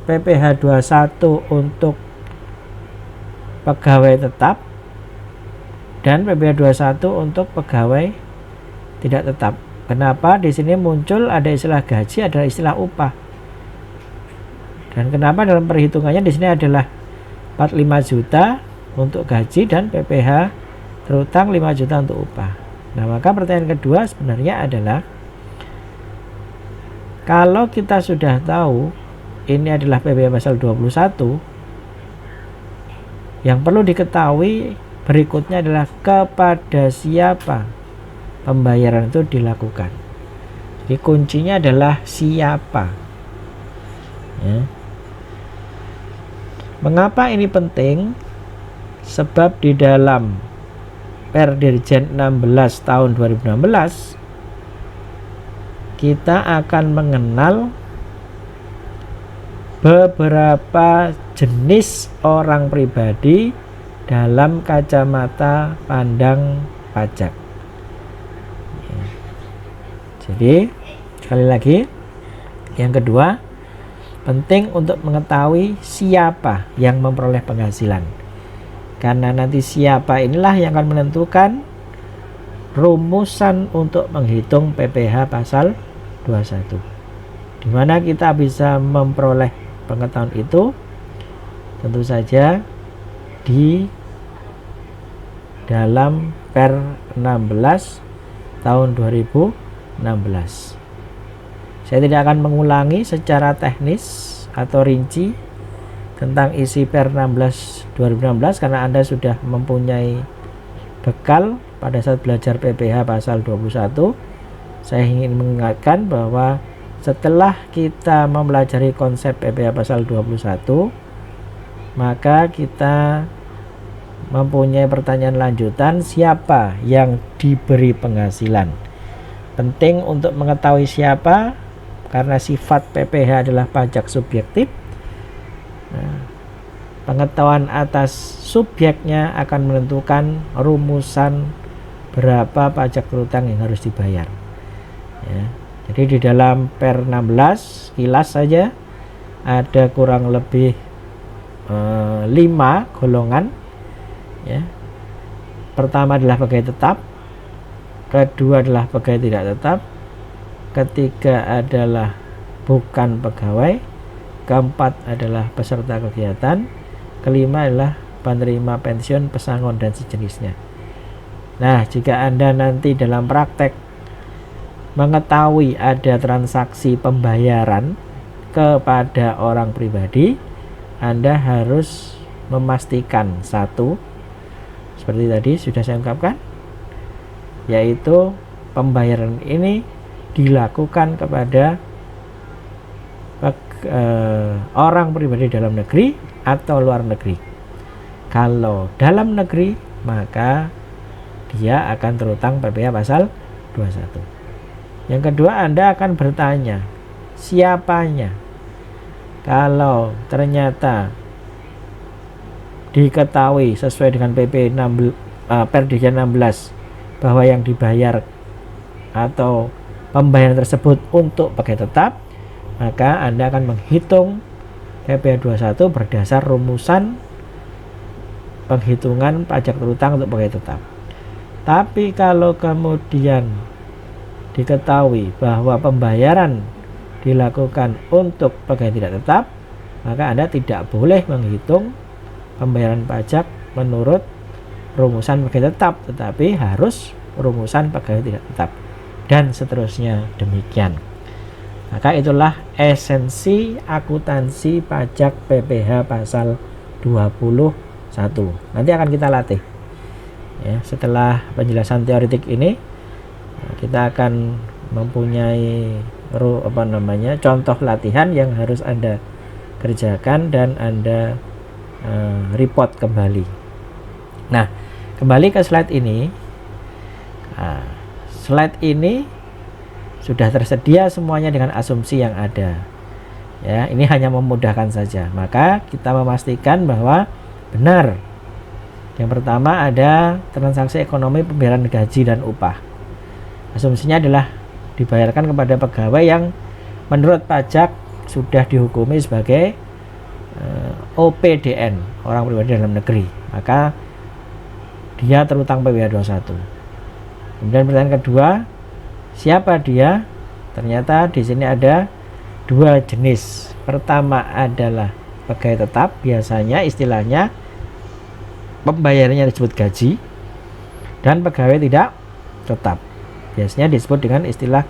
PPh 21 untuk pegawai tetap dan PPh 21 untuk pegawai tidak tetap? Kenapa di sini muncul ada istilah gaji, ada istilah upah? Dan kenapa dalam perhitungannya di sini adalah 45 juta untuk gaji dan PPh terutang 5 juta untuk upah? Nah, maka pertanyaan kedua sebenarnya adalah, kalau kita sudah tahu ini adalah PPh pasal 21, yang perlu diketahui berikutnya adalah kepada siapa pembayaran itu dilakukan. Jadi kuncinya adalah siapa, ya. Mengapa ini penting? Sebab di dalam Perdirjen 16 tahun 2016 kita akan mengenal beberapa jenis orang pribadi dalam kacamata pandang pajak. Jadi sekali lagi, yang kedua, penting untuk mengetahui siapa yang memperoleh penghasilan, karena nanti siapa inilah yang akan menentukan rumusan untuk menghitung PPh pasal 21. Di mana kita bisa memperoleh pengetahuan itu? Tentu saja di dalam Per 16 tahun 2016. Saya tidak akan mengulangi secara teknis atau rinci tentang isi Per 16 2016 karena Anda sudah mempunyai bekal pada saat belajar PPh pasal 21. Saya ingin mengingatkan bahwa setelah kita mempelajari konsep PPh pasal 21, maka kita mempunyai pertanyaan lanjutan, siapa yang diberi penghasilan. Penting untuk mengetahui siapa, karena sifat PPh adalah pajak subjektif. Nah, pengetahuan atas subjeknya akan menentukan rumusan berapa pajak terutang yang harus dibayar, ya. Jadi di dalam Per 16 kilas saja ada kurang lebih 5 golongan, ya. Pertama adalah pegawai tetap, kedua adalah pegawai tidak tetap, ketiga adalah bukan pegawai, keempat adalah peserta kegiatan, kelima adalah penerima pensiun, pesangon dan sejenisnya. Nah, jika Anda nanti dalam praktek mengetahui ada transaksi pembayaran kepada orang pribadi, Anda harus memastikan satu, seperti tadi sudah saya ungkapkan, yaitu pembayaran ini dilakukan kepada orang pribadi dalam negeri atau luar negeri. Kalau dalam negeri, maka dia akan terutang PPh pasal 21. Yang kedua, Anda akan bertanya siapanya. Kalau ternyata diketahui sesuai dengan PP 16, Perdirjen 16 bahwa yang dibayar atau pembayaran tersebut untuk pegawai tetap, maka Anda akan menghitung PPh 21 berdasar rumusan penghitungan pajak terutang untuk pegawai tetap. Tapi kalau kemudian diketahui bahwa pembayaran dilakukan untuk pegawai tidak tetap, maka Anda tidak boleh menghitung pembayaran pajak menurut rumusan pegawai tetap, tetapi harus rumusan pegawai tidak tetap, dan seterusnya demikian. Maka itulah esensi akuntansi pajak PPh pasal 21. Nanti akan kita latih. Ya, setelah penjelasan teoretik ini, kita akan mempunyai contoh latihan yang harus Anda kerjakan dan Anda report kembali. Nah, kembali ke slide ini. Slide ini sudah tersedia semuanya dengan asumsi yang ada. Ya, ini hanya memudahkan saja. Maka kita memastikan bahwa benar. Yang pertama ada transaksi ekonomi pembayaran gaji dan upah. Asumsinya adalah dibayarkan kepada pegawai yang menurut pajak sudah dihukumi sebagai OPDN, orang pribadi dalam negeri. Maka dia terutang PPh 21. Kemudian pertanyaan kedua, siapa dia? Ternyata di sini ada dua jenis. Pertama adalah pegawai tetap, biasanya istilahnya pembayarannya disebut gaji, dan pegawai tidak tetap, biasanya disebut dengan istilah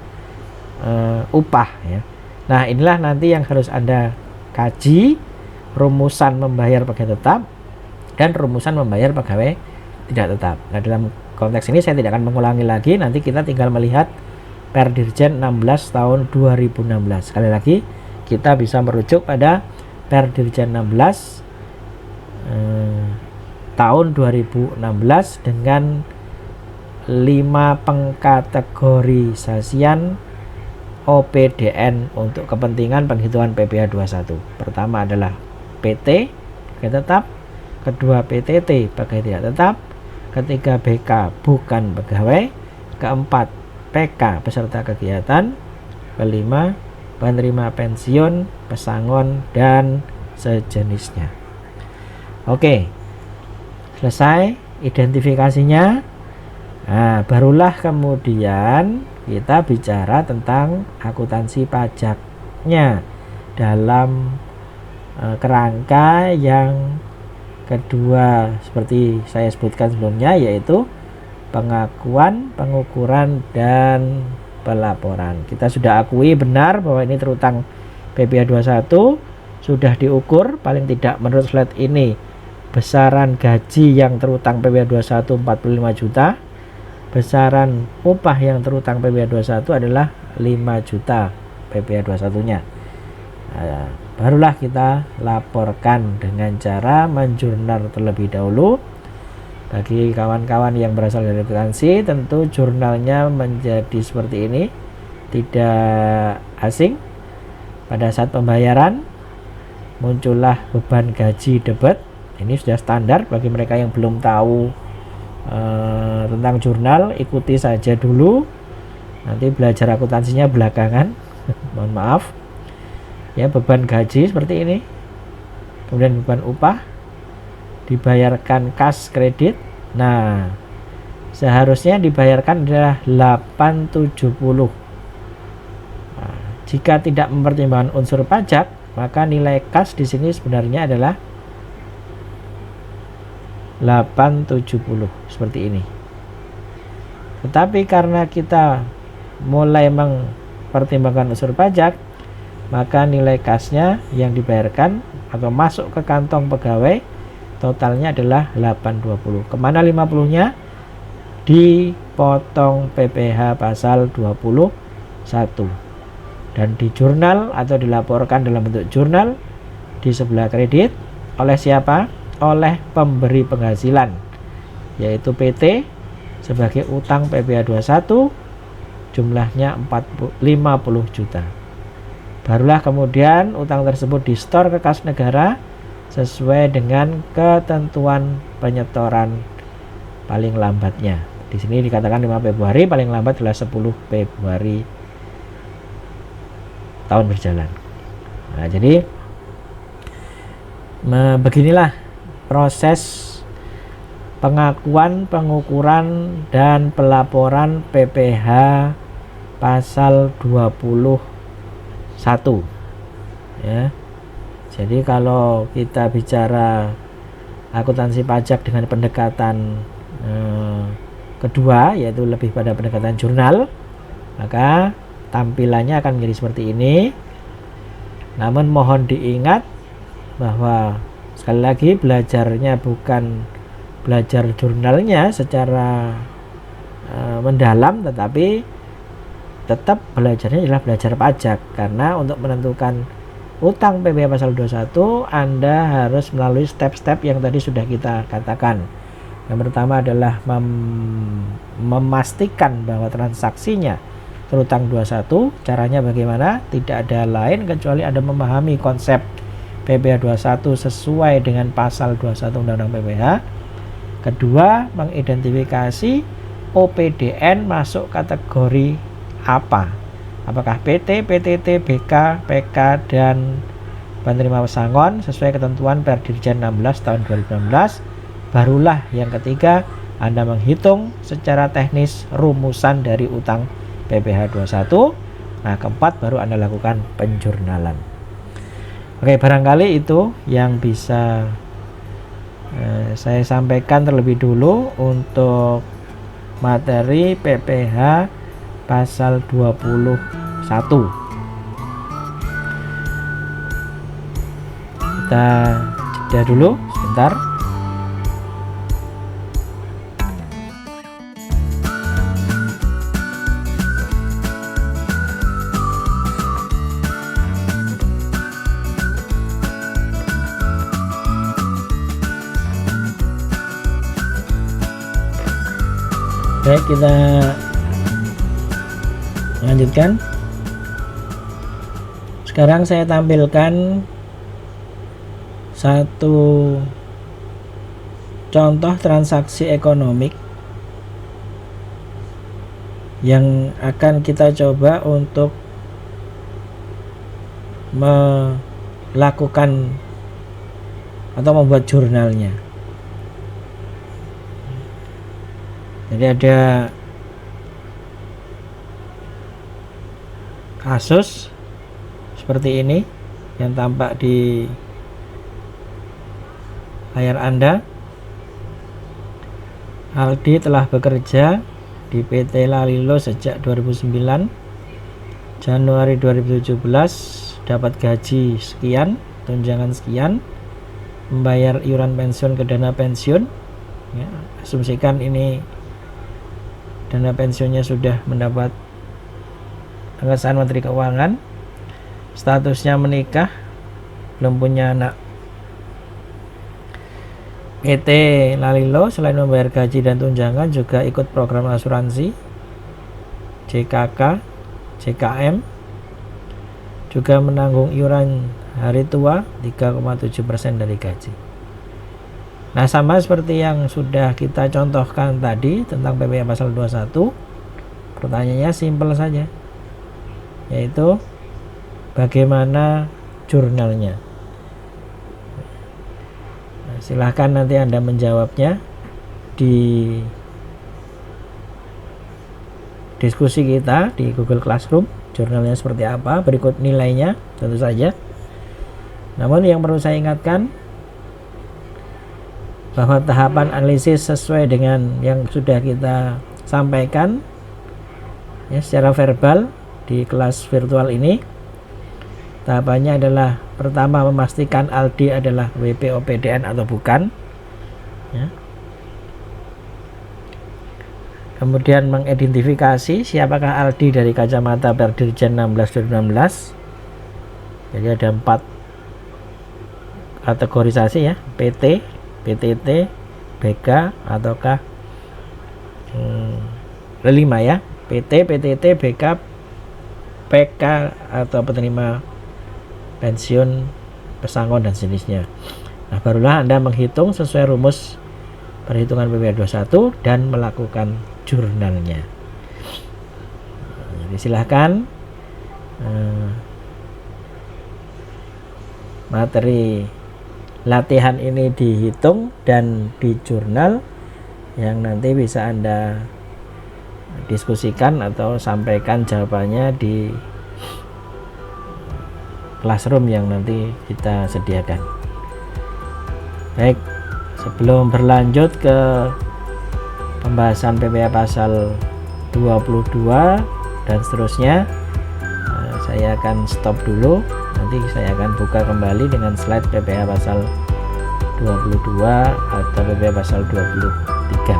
upah. Ya. Nah, inilah nanti yang harus Anda kaji, rumusan membayar pegawai tetap dan rumusan membayar pegawai tidak tetap. Nah, dalam konteks ini saya tidak akan mengulangi lagi, nanti kita tinggal melihat Perdirjen 16 tahun 2016. Sekali lagi kita bisa merujuk pada Perdirjen 16 tahun 2016 dengan 5 pengkategorisasian OPDN untuk kepentingan penghitungan PPh 21. Pertama adalah PT pegawai tetap, kedua PTT pegawai tidak tetap, ketiga BK bukan pegawai, keempat PK peserta kegiatan, kelima penerima pensiun, pesangon dan sejenisnya. Oke, selesai identifikasinya. Nah, barulah kemudian kita bicara tentang akuntansi pajaknya dalam kerangka yang kedua seperti saya sebutkan sebelumnya, yaitu pengakuan, pengukuran, dan pelaporan. Kita sudah akui benar bahwa ini terutang PPh 21 sudah diukur, paling tidak menurut slide ini besaran gaji yang terutang PPh 21 45 juta, besaran upah yang terutang PPh 21 adalah 5 juta PPh 21-nya. Nah, barulah kita laporkan dengan cara menjurnal terlebih dahulu. Bagi kawan-kawan yang berasal dari akuntansi, tentu jurnalnya menjadi seperti ini, tidak asing. Pada saat pembayaran muncullah beban gaji debit. Ini sudah standar bagi mereka yang belum tahu tentang jurnal, ikuti saja dulu, nanti belajar akuntansinya belakangan. Mohon maaf ya. Beban gaji seperti ini, kemudian beban upah dibayarkan kas kredit. Nah, seharusnya dibayarkan adalah 870. Nah, jika tidak mempertimbangkan unsur pajak, maka nilai kas di sini sebenarnya adalah 870 seperti ini. Tetapi karena kita mulai mempertimbangkan unsur pajak, maka nilai kasnya yang dibayarkan atau masuk ke kantong pegawai totalnya adalah 820. Kemana 50-nya? Dipotong PPh pasal 21 dan di jurnal atau dilaporkan dalam bentuk jurnal di sebelah kredit oleh siapa? Oleh pemberi penghasilan, yaitu PT, sebagai utang PPh 21 jumlahnya 50 juta. Barulah kemudian utang tersebut di-store ke kas negara sesuai dengan ketentuan penyetoran paling lambatnya. Di sini dikatakan 5 Februari, paling lambat adalah 10 Februari tahun berjalan. Nah, jadi beginilah proses pengakuan, pengukuran, dan pelaporan PPh pasal 21 ya. Jadi kalau kita bicara akuntansi pajak dengan pendekatan kedua, yaitu lebih pada pendekatan jurnal, maka tampilannya akan menjadi seperti ini. Namun mohon diingat bahwa sekali lagi belajarnya bukan belajar jurnalnya secara mendalam, tetapi tetap belajarnya adalah belajar pajak, karena untuk menentukan utang PPh pasal 21 Anda harus melalui step-step yang tadi sudah kita katakan. Yang pertama adalah memastikan bahwa transaksinya terutang 21. Caranya bagaimana? Tidak ada lain kecuali Anda memahami konsep PPh 21 sesuai dengan pasal 21 Undang-Undang PPh. Kedua, mengidentifikasi OPDN masuk kategori apa. Apakah PT, PTT, BK, PK, dan penerima pesangon sesuai ketentuan Perdirjen 16 tahun 2016. Barulah yang ketiga, Anda menghitung secara teknis rumusan dari utang PPh 21. Nah, keempat baru Anda lakukan penjurnalan. Oke, barangkali itu yang bisa saya sampaikan terlebih dulu untuk materi PPh pasal 21. Kita jeda dulu sebentar. Baik, kita lanjutkan. Sekarang saya tampilkan satu contoh transaksi ekonomik yang akan kita coba untuk melakukan atau membuat jurnalnya. Jadi ada kasus seperti ini yang tampak di layar Anda. Aldi telah bekerja di PT Lalilo sejak 2009. Januari 2017 dapat gaji sekian, tunjangan sekian, membayar iuran pensiun ke dana pensiun ya, asumsikan ini dana pensiunnya sudah mendapat pengesahan Menteri Keuangan. Statusnya menikah, belum punya anak. PT Lalilo selain membayar gaji dan tunjangan juga ikut program asuransi JKK, JKM, juga menanggung iuran hari tua 3,7% dari gaji. Nah, sama seperti yang sudah kita contohkan tadi tentang PPh pasal 21, pertanyaannya simpel saja, yaitu bagaimana jurnalnya. Nah, silahkan nanti Anda menjawabnya di diskusi kita di Google Classroom. Jurnalnya seperti apa, berikut nilainya tentu saja. Namun yang perlu saya ingatkan bahwa tahapan analisis sesuai dengan yang sudah kita sampaikan ya secara verbal di kelas virtual ini. Tahapannya adalah pertama memastikan Aldi adalah WPOPDN atau bukan ya. Kemudian mengidentifikasi siapakah Aldi dari kacamata Perdirjen 16 2016. Jadi ada 4 kategorisasi ya, PT, PTT, BK, ataukah 5 ya, PT, PTT, BK, PK atau penerima pensiun, pesangon dan sejenisnya. Nah, barulah Anda menghitung sesuai rumus perhitungan PPh 21 dan melakukan jurnalnya. Jadi silahkan materi latihan ini dihitung dan di jurnal yang nanti bisa Anda diskusikan atau sampaikan jawabannya di classroom yang nanti kita sediakan. Baik, sebelum berlanjut ke pembahasan PPh pasal 22 dan seterusnya, saya akan stop dulu. Nanti saya akan buka kembali dengan slide PPh pasal 22 atau PPh pasal 23.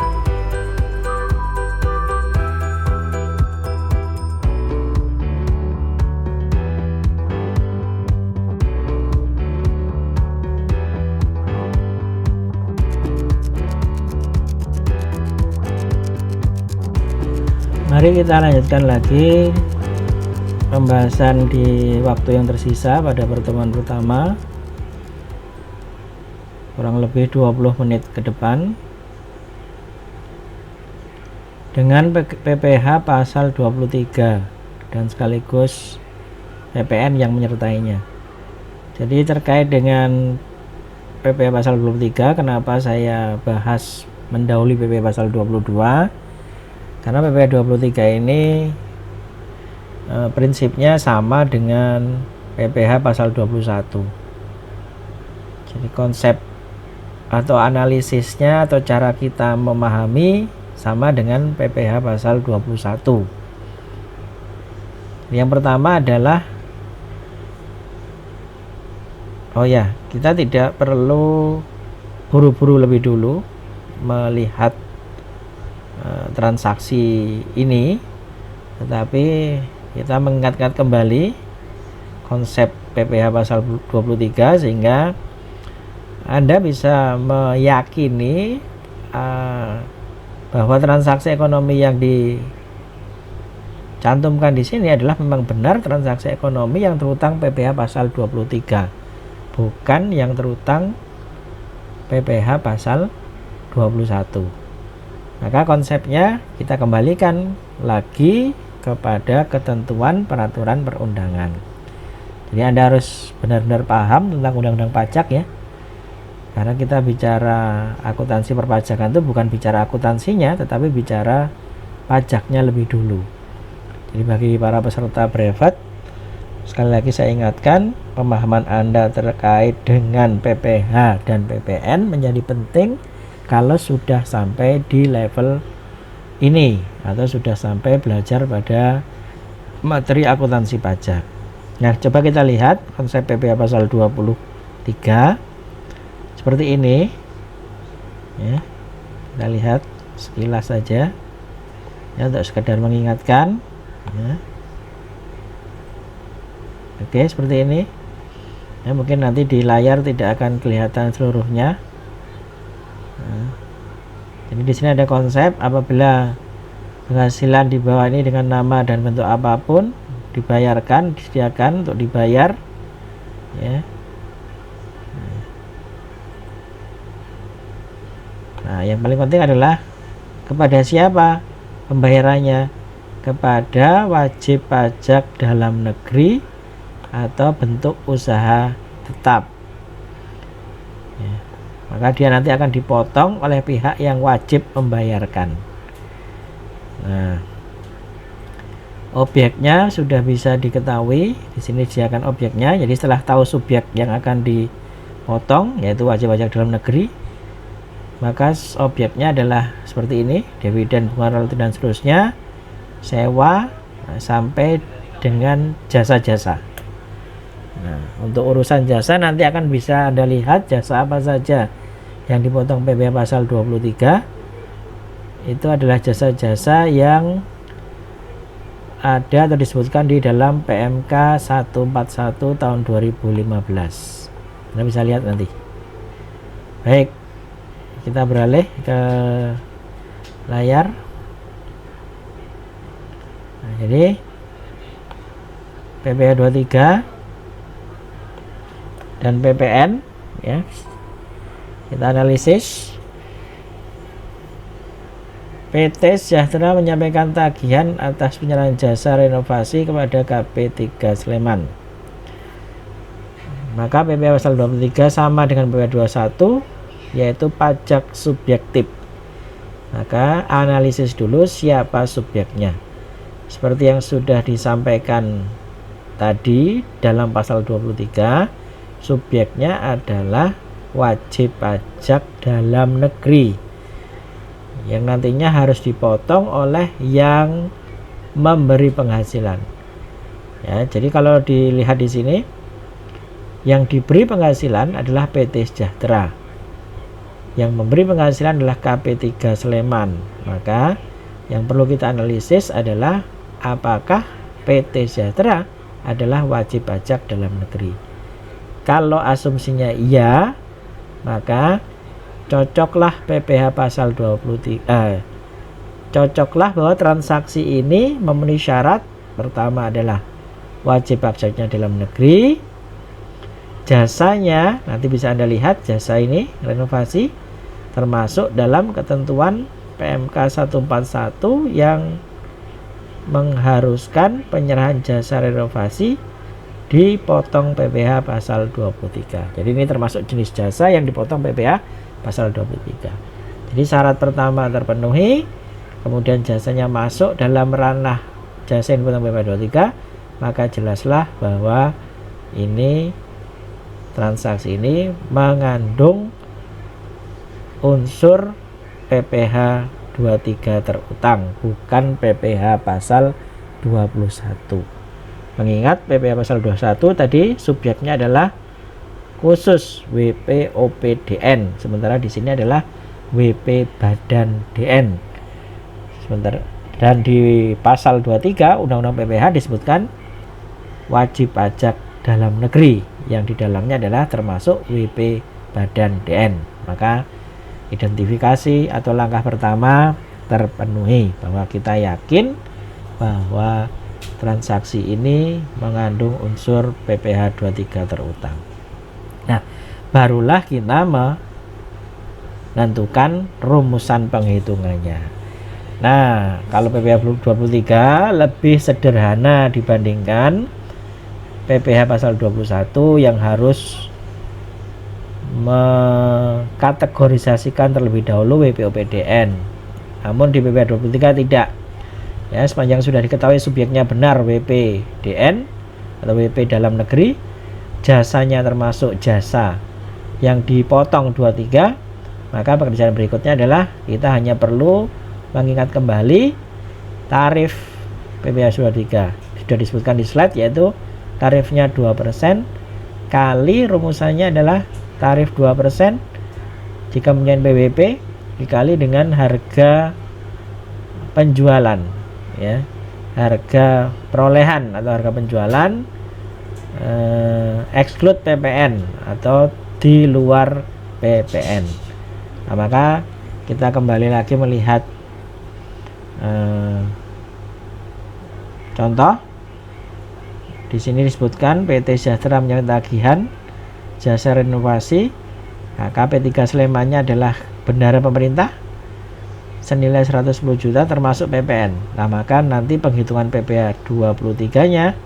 Mari kita lanjutkan lagi pembahasan di waktu yang tersisa pada pertemuan pertama, kurang lebih 20 menit ke depan, dengan PPh pasal 23 dan sekaligus PPN yang menyertainya. Jadi terkait dengan PPh pasal 23, kenapa saya bahas mendahului PPh pasal 22? Karena PPh 23 ini prinsipnya sama dengan PPh pasal 21. Jadi konsep atau analisisnya atau cara kita memahami sama dengan PPh pasal 21. Yang pertama adalah kita tidak perlu buru-buru lebih dulu melihat transaksi ini, tetapi kita mengingat-ingat kembali konsep PPh pasal 23 sehingga Anda bisa meyakini bahwa transaksi ekonomi yang dicantumkan di sini adalah memang benar transaksi ekonomi yang terutang PPh pasal 23, bukan yang terutang PPh pasal 21. Maka konsepnya kita kembalikan lagi kepada ketentuan peraturan perundangan. Jadi Anda harus benar-benar paham tentang undang-undang pajak ya. Karena kita bicara akuntansi perpajakan itu bukan bicara akuntansinya, tetapi bicara pajaknya lebih dulu. Jadi bagi para peserta brevet, sekali lagi saya ingatkan, pemahaman Anda terkait dengan PPh dan PPN menjadi penting kalau sudah sampai di level ini atau sudah sampai belajar pada materi akuntansi pajak. Nah, coba kita lihat konsep PPh pasal 23 seperti ini ya. Kita lihat sekilas saja ya, untuk sekedar mengingatkan ya. Oke, seperti ini ya, mungkin nanti di layar tidak akan kelihatan seluruhnya. Jadi di sini ada konsep apabila penghasilan di bawah ini dengan nama dan bentuk apapun dibayarkan, disediakan untuk dibayar ya. Nah, yang paling penting adalah kepada siapa pembayarannya? Kepada wajib pajak dalam negeri atau bentuk usaha tetap. Maka dia nanti akan dipotong oleh pihak yang wajib membayarkan. Nah, objeknya sudah bisa diketahui. Di sini disediakan objeknya. Jadi setelah tahu subjek yang akan dipotong, yaitu wajib pajak dalam negeri, maka objeknya adalah seperti ini: dividen, bunga royalti dan seterusnya, sewa, sampai dengan jasa-jasa. Nah, untuk urusan jasa nanti akan bisa Anda lihat jasa apa saja yang dipotong PPh pasal 23. Itu adalah jasa-jasa yang ada atau disebutkan di dalam PMK 141 tahun 2015. Anda bisa lihat nanti. Baik, kita beralih ke layar. Nah, jadi PPh 23 dan PPN ya, Kita analisis. PT Sejahtera menyampaikan tagihan atas penyerahan jasa renovasi kepada KP3 Sleman. Maka PPh pasal 23 sama dengan PPh 21, yaitu pajak subjektif. Maka analisis dulu siapa subjeknya. Seperti yang sudah disampaikan tadi dalam pasal 23, subjeknya adalah wajib pajak dalam negeri, yang nantinya harus dipotong oleh yang memberi penghasilan. Ya, jadi kalau dilihat di sini, yang diberi penghasilan adalah PT Sejahtera, yang memberi penghasilan adalah KP3 Sleman. Maka yang perlu kita analisis adalah apakah PT Sejahtera adalah wajib pajak dalam negeri. Kalau asumsinya iya, maka cocoklah PPh pasal 23. Cocoklah bahwa transaksi ini memenuhi syarat. Pertama adalah wajib pajaknya dalam negeri. Jasanya, nanti bisa Anda lihat jasa ini, renovasi, termasuk dalam ketentuan PMK 141 yang mengharuskan penyerahan jasa renovasi dipotong PPh pasal 23. Jadi ini termasuk jenis jasa yang dipotong PPh pasal 23. Jadi syarat pertama terpenuhi, kemudian jasanya masuk dalam ranah jasa yang dipotong PPh 23, maka jelaslah bahwa ini transaksi ini mengandung unsur PPh 23 terutang, bukan PPh pasal 21. Mengingat PPh pasal 21 tadi subjeknya adalah khusus WP OPDN, sementara di sini adalah WP Badan DN. Sementara dan di pasal 23 Undang-Undang PPh disebutkan wajib pajak dalam negeri, yang di dalamnya adalah termasuk WP Badan DN. Maka identifikasi atau langkah pertama terpenuhi, bahwa kita yakin bahwa transaksi ini mengandung unsur PPh 23 terutang. Nah, barulah kita menentukan rumusan penghitungannya. Nah, kalau PPh 23 lebih sederhana dibandingkan PPh pasal 21 yang harus mengkategorisasikan terlebih dahulu WP OPDN. Namun di PPh 23 tidak. Ya, sepanjang sudah diketahui subjeknya benar WP DN atau WP dalam negeri, jasanya termasuk jasa yang dipotong 23, maka pekerjaan berikutnya adalah kita hanya perlu mengingat kembali tarif PPh 23. Sudah disebutkan di slide, yaitu tarifnya 2% kali rumusannya adalah tarif 2% jika mempunyai PWP dikali dengan harga penjualan, ya, harga perolehan atau harga penjualan exclude PPN atau di luar PPN. Nah, maka kita kembali lagi melihat contoh. Di sini disebutkan PT Sejahtera menyampaikan tagihan jasa renovasi. Nah, KP3 Slemannya adalah bendahara pemerintah senilai 110 juta termasuk PPN. Nah, maka nanti penghitungan PPh 23-nya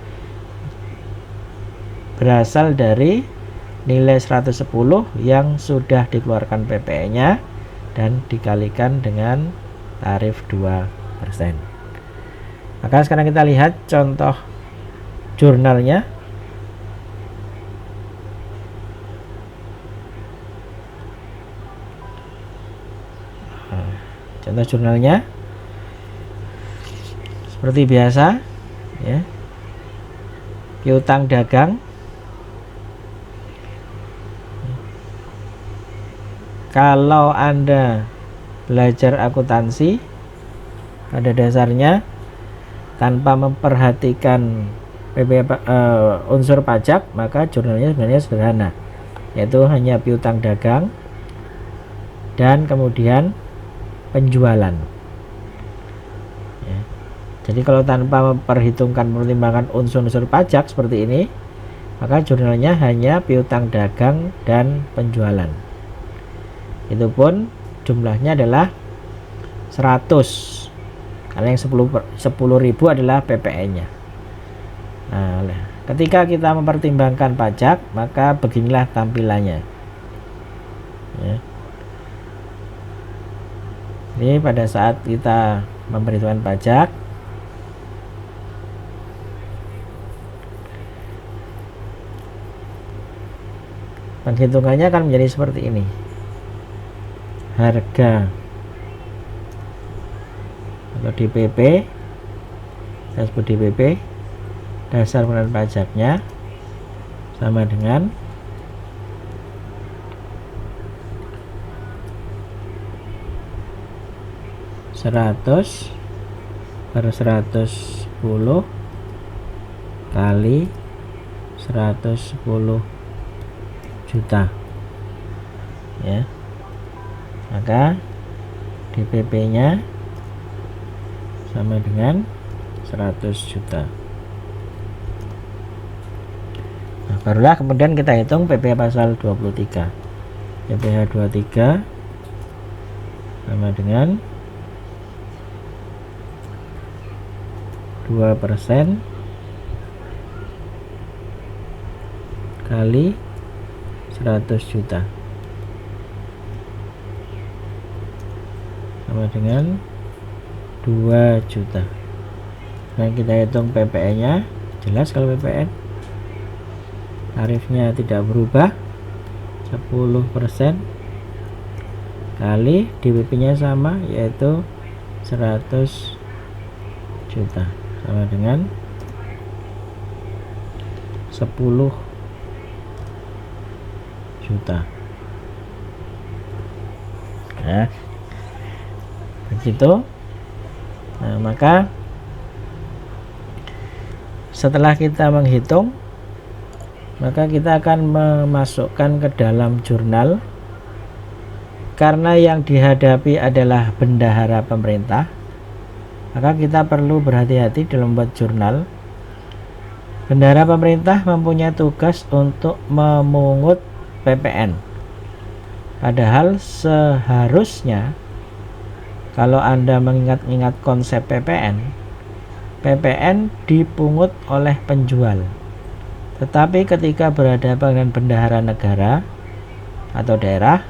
berasal dari nilai 110 yang sudah dikeluarkan PPN-nya dan dikalikan dengan tarif 2%. Maka sekarang kita lihat contoh jurnalnya. Contoh jurnalnya seperti biasa, ya, piutang dagang. Kalau Anda belajar akuntansi pada dasarnya tanpa memperhatikan unsur pajak, maka jurnalnya sebenarnya sederhana, yaitu hanya piutang dagang dan kemudian penjualan, ya. Jadi kalau tanpa mempertimbangkan unsur-unsur pajak seperti ini, maka jurnalnya hanya piutang dagang dan penjualan. Itu pun jumlahnya adalah 100, karena yang 10.000 adalah PPN-nya. Nah, ketika kita mempertimbangkan pajak, maka beginilah tampilannya. Ya. Ini pada saat kita memperhitungkan pajak, penghitungannya akan menjadi seperti ini. Harga atau DPP, saya sebut DPP, dasar pengenaan pajaknya sama dengan (100 per 110 kali 110 juta). Ya. Maka DPP-nya sama dengan 100 juta. Nah, barulah kemudian kita hitung PPh pasal 23. PPh 23 sama dengan 2% kali 100 juta sama dengan 2 juta. Nah, kita hitung PPN nya, jelas kalau PPN tarifnya tidak berubah, 10% kali DPP nya sama, yaitu 100 juta sama dengan 10 juta. Nah, begitu. Nah, maka setelah kita menghitung, maka kita akan memasukkan ke dalam jurnal. Karena yang dihadapi adalah bendahara pemerintah, maka kita perlu berhati-hati dalam membuat jurnal. Bendahara pemerintah mempunyai tugas untuk memungut PPN. Padahal seharusnya, kalau Anda mengingat-ingat konsep PPN, PPN dipungut oleh penjual. Tetapi ketika berhadapan dengan bendahara negara atau daerah,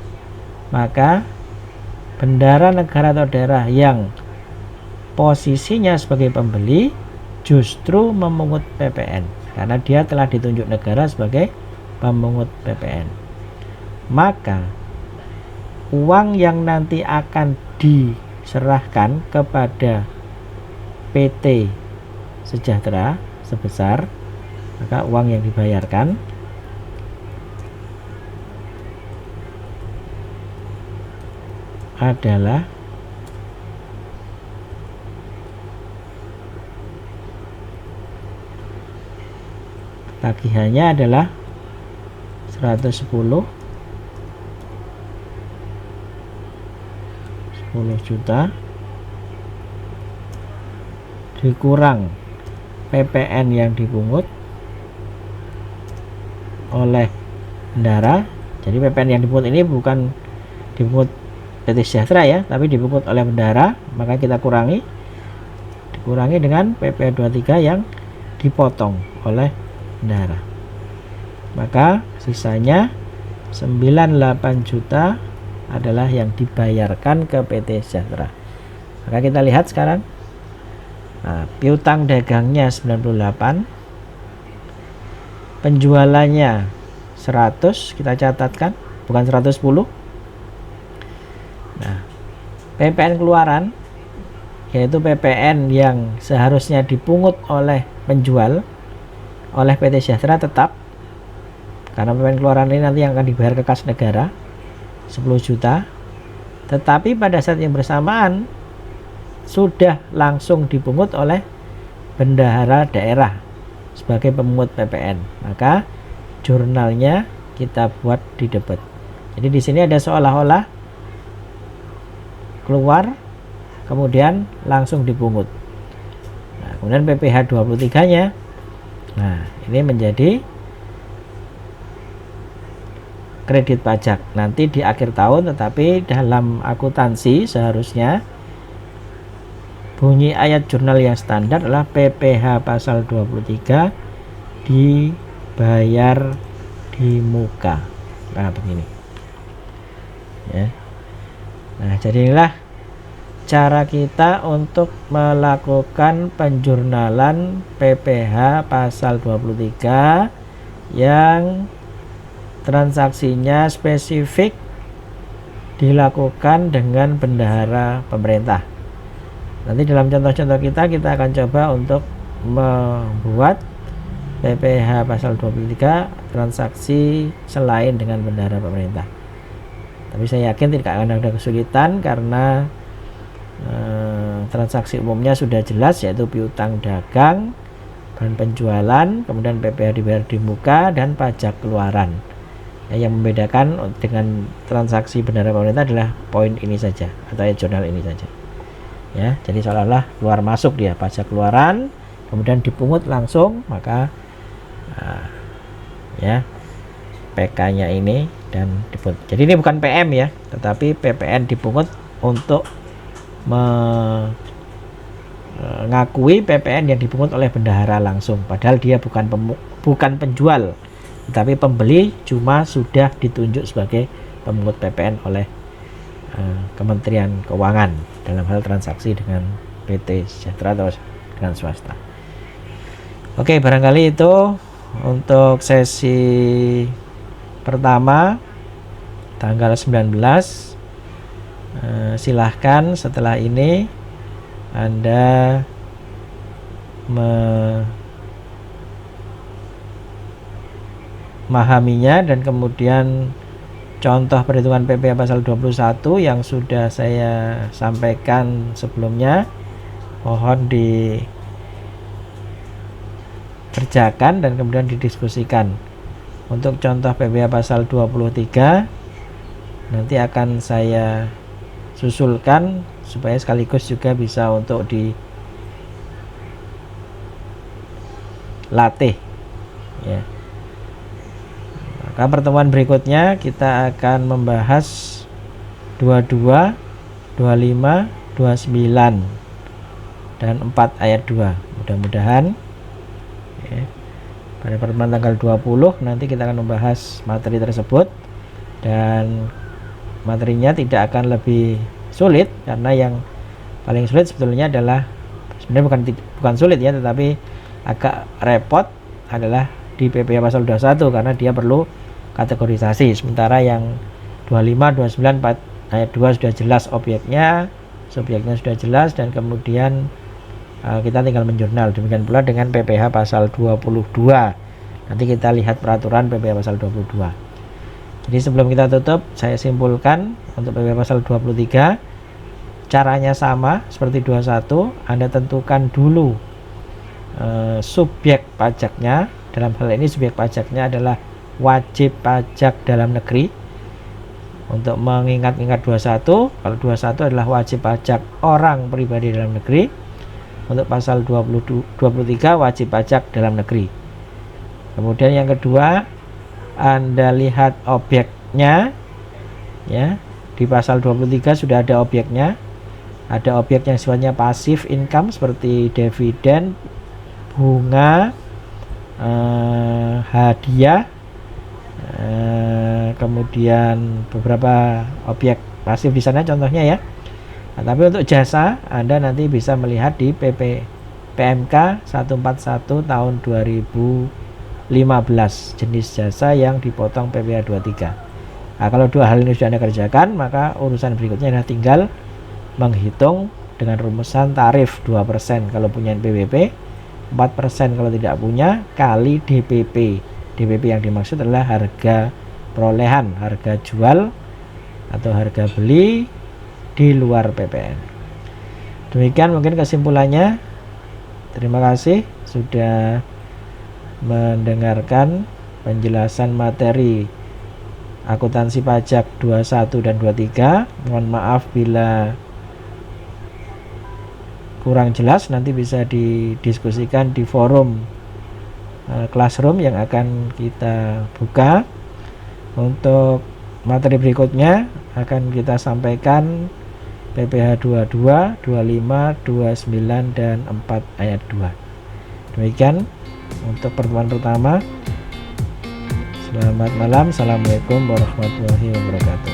maka bendahara negara atau daerah yang posisinya sebagai pembeli justru memungut PPN, karena dia telah ditunjuk negara sebagai pemungut PPN. Maka uang yang nanti akan diserahkan kepada PT Sejahtera sebesar, maka uang yang dibayarkan adalah tagihannya adalah 10 juta dikurang PPN yang dipungut oleh bendahara. Jadi PPN yang dipungut ini bukan dipungut PT Sejahtera ya, tapi dipungut oleh bendahara, maka kita dikurangi dengan PPh 23 yang dipotong oleh bendahara. Maka sisanya 98 juta adalah yang dibayarkan ke PT Sejahtera. Maka kita lihat sekarang. Nah, piutang dagangnya 98, penjualannya 100, kita catatkan, bukan 110. Nah, PPN keluaran, yaitu PPN yang seharusnya dipungut oleh penjual oleh PT Sejahtera tetap, karena PPN keluaran ini nanti yang akan dibayar ke kas negara 10 juta, tetapi pada saat yang bersamaan sudah langsung dipungut oleh bendahara daerah sebagai pemungut PPN. Maka jurnalnya kita buat di debit. Jadi di sini ada seolah-olah keluar kemudian langsung dipungut. Nah, kemudian PPh 23 nya, nah ini menjadi kredit pajak nanti di akhir tahun, tetapi dalam akuntansi seharusnya bunyi ayat jurnal yang standar adalah PPh pasal 23 dibayar di muka. Nah, begini ya. Nah, jadi inilah cara kita untuk melakukan penjurnalan PPh pasal 23 yang transaksinya spesifik dilakukan dengan bendahara pemerintah. Nanti dalam contoh-contoh kita akan coba untuk membuat PPh pasal 23 transaksi selain dengan bendahara pemerintah. Tapi saya yakin tidak akan ada kesulitan karena transaksi umumnya sudah jelas, yaitu piutang dagang, bahan penjualan, kemudian PPh dibayar di muka, dan pajak keluaran. Yang membedakan dengan transaksi bendahara pemerintah adalah poin ini saja atau ayat jurnal ini saja. Ya, jadi seolah-olah keluar masuk dia pajak keluaran, kemudian dipungut langsung, maka ya PK-nya ini dan dipungut. Jadi ini bukan PM ya, tetapi PPN dipungut untuk mengakui PPN yang dipungut oleh bendahara langsung, padahal dia bukan penjual, tetapi pembeli cuma sudah ditunjuk sebagai pemungut PPN oleh Kementerian Keuangan dalam hal transaksi dengan PT Sejahtera atau dengan swasta. Oke, barangkali itu untuk sesi pertama tanggal 19. Silahkan setelah ini Anda memahaminya, dan kemudian contoh perhitungan PPh pasal 21 yang sudah saya sampaikan sebelumnya mohon dikerjakan dan kemudian didiskusikan. Untuk contoh PPh pasal 23 nanti akan saya susulkan supaya sekaligus juga bisa untuk dilatih ya. Maka pertemuan berikutnya kita akan membahas 22, 25, 29 dan 4 ayat 2. Mudah-mudahan ya, pada pertemuan tanggal 20 nanti kita akan membahas materi tersebut, dan materinya tidak akan lebih sulit karena yang paling sulit sebetulnya adalah sebenarnya bukan sulit ya, tetapi agak repot adalah di PPh pasal 21 karena dia perlu kategorisasi, sementara yang 25, 29, 4 ayat 2 sudah jelas objeknya, subjeknya sudah jelas, dan kemudian kita tinggal menjurnal. Demikian pula dengan PPh pasal 22. Nanti kita lihat peraturan PPh pasal 22. Jadi sebelum kita tutup, saya simpulkan untuk PPh pasal 23 caranya sama seperti 21. Anda tentukan dulu subjek pajaknya. Dalam hal ini subjek pajaknya adalah wajib pajak dalam negeri. Untuk mengingat-ingat 21, kalau 21 adalah wajib pajak orang pribadi dalam negeri. Untuk pasal 23 wajib pajak dalam negeri. Kemudian yang kedua, Anda lihat objeknya ya. Di pasal 23 sudah ada objeknya. Ada objek yang sifatnya pasif income seperti dividen, bunga, hadiah, kemudian beberapa objek pasif di sana contohnya ya. Nah, tapi untuk jasa Anda nanti bisa melihat di PMK 141 tahun 2015 jenis jasa yang dipotong PPh 23. Nah, kalau dua hal ini sudah Anda kerjakan, maka urusan berikutnya adalah tinggal menghitung dengan rumusan tarif 2% kalau punya NPWP, 4% kalau tidak punya, kali DPP. DPP yang dimaksud adalah harga perolehan, harga jual atau harga beli di luar PPN. Demikian mungkin kesimpulannya. Terima kasih sudah mendengarkan penjelasan materi akuntansi pajak 21 dan 23. Mohon maaf bila kurang jelas, nanti bisa didiskusikan di forum Classroom yang akan kita buka. Untuk materi berikutnya akan kita sampaikan PPH 22, 25, 29 dan 4 ayat 2. Demikian untuk pertemuan pertama. Selamat malam. Assalamualaikum warahmatullahi wabarakatuh.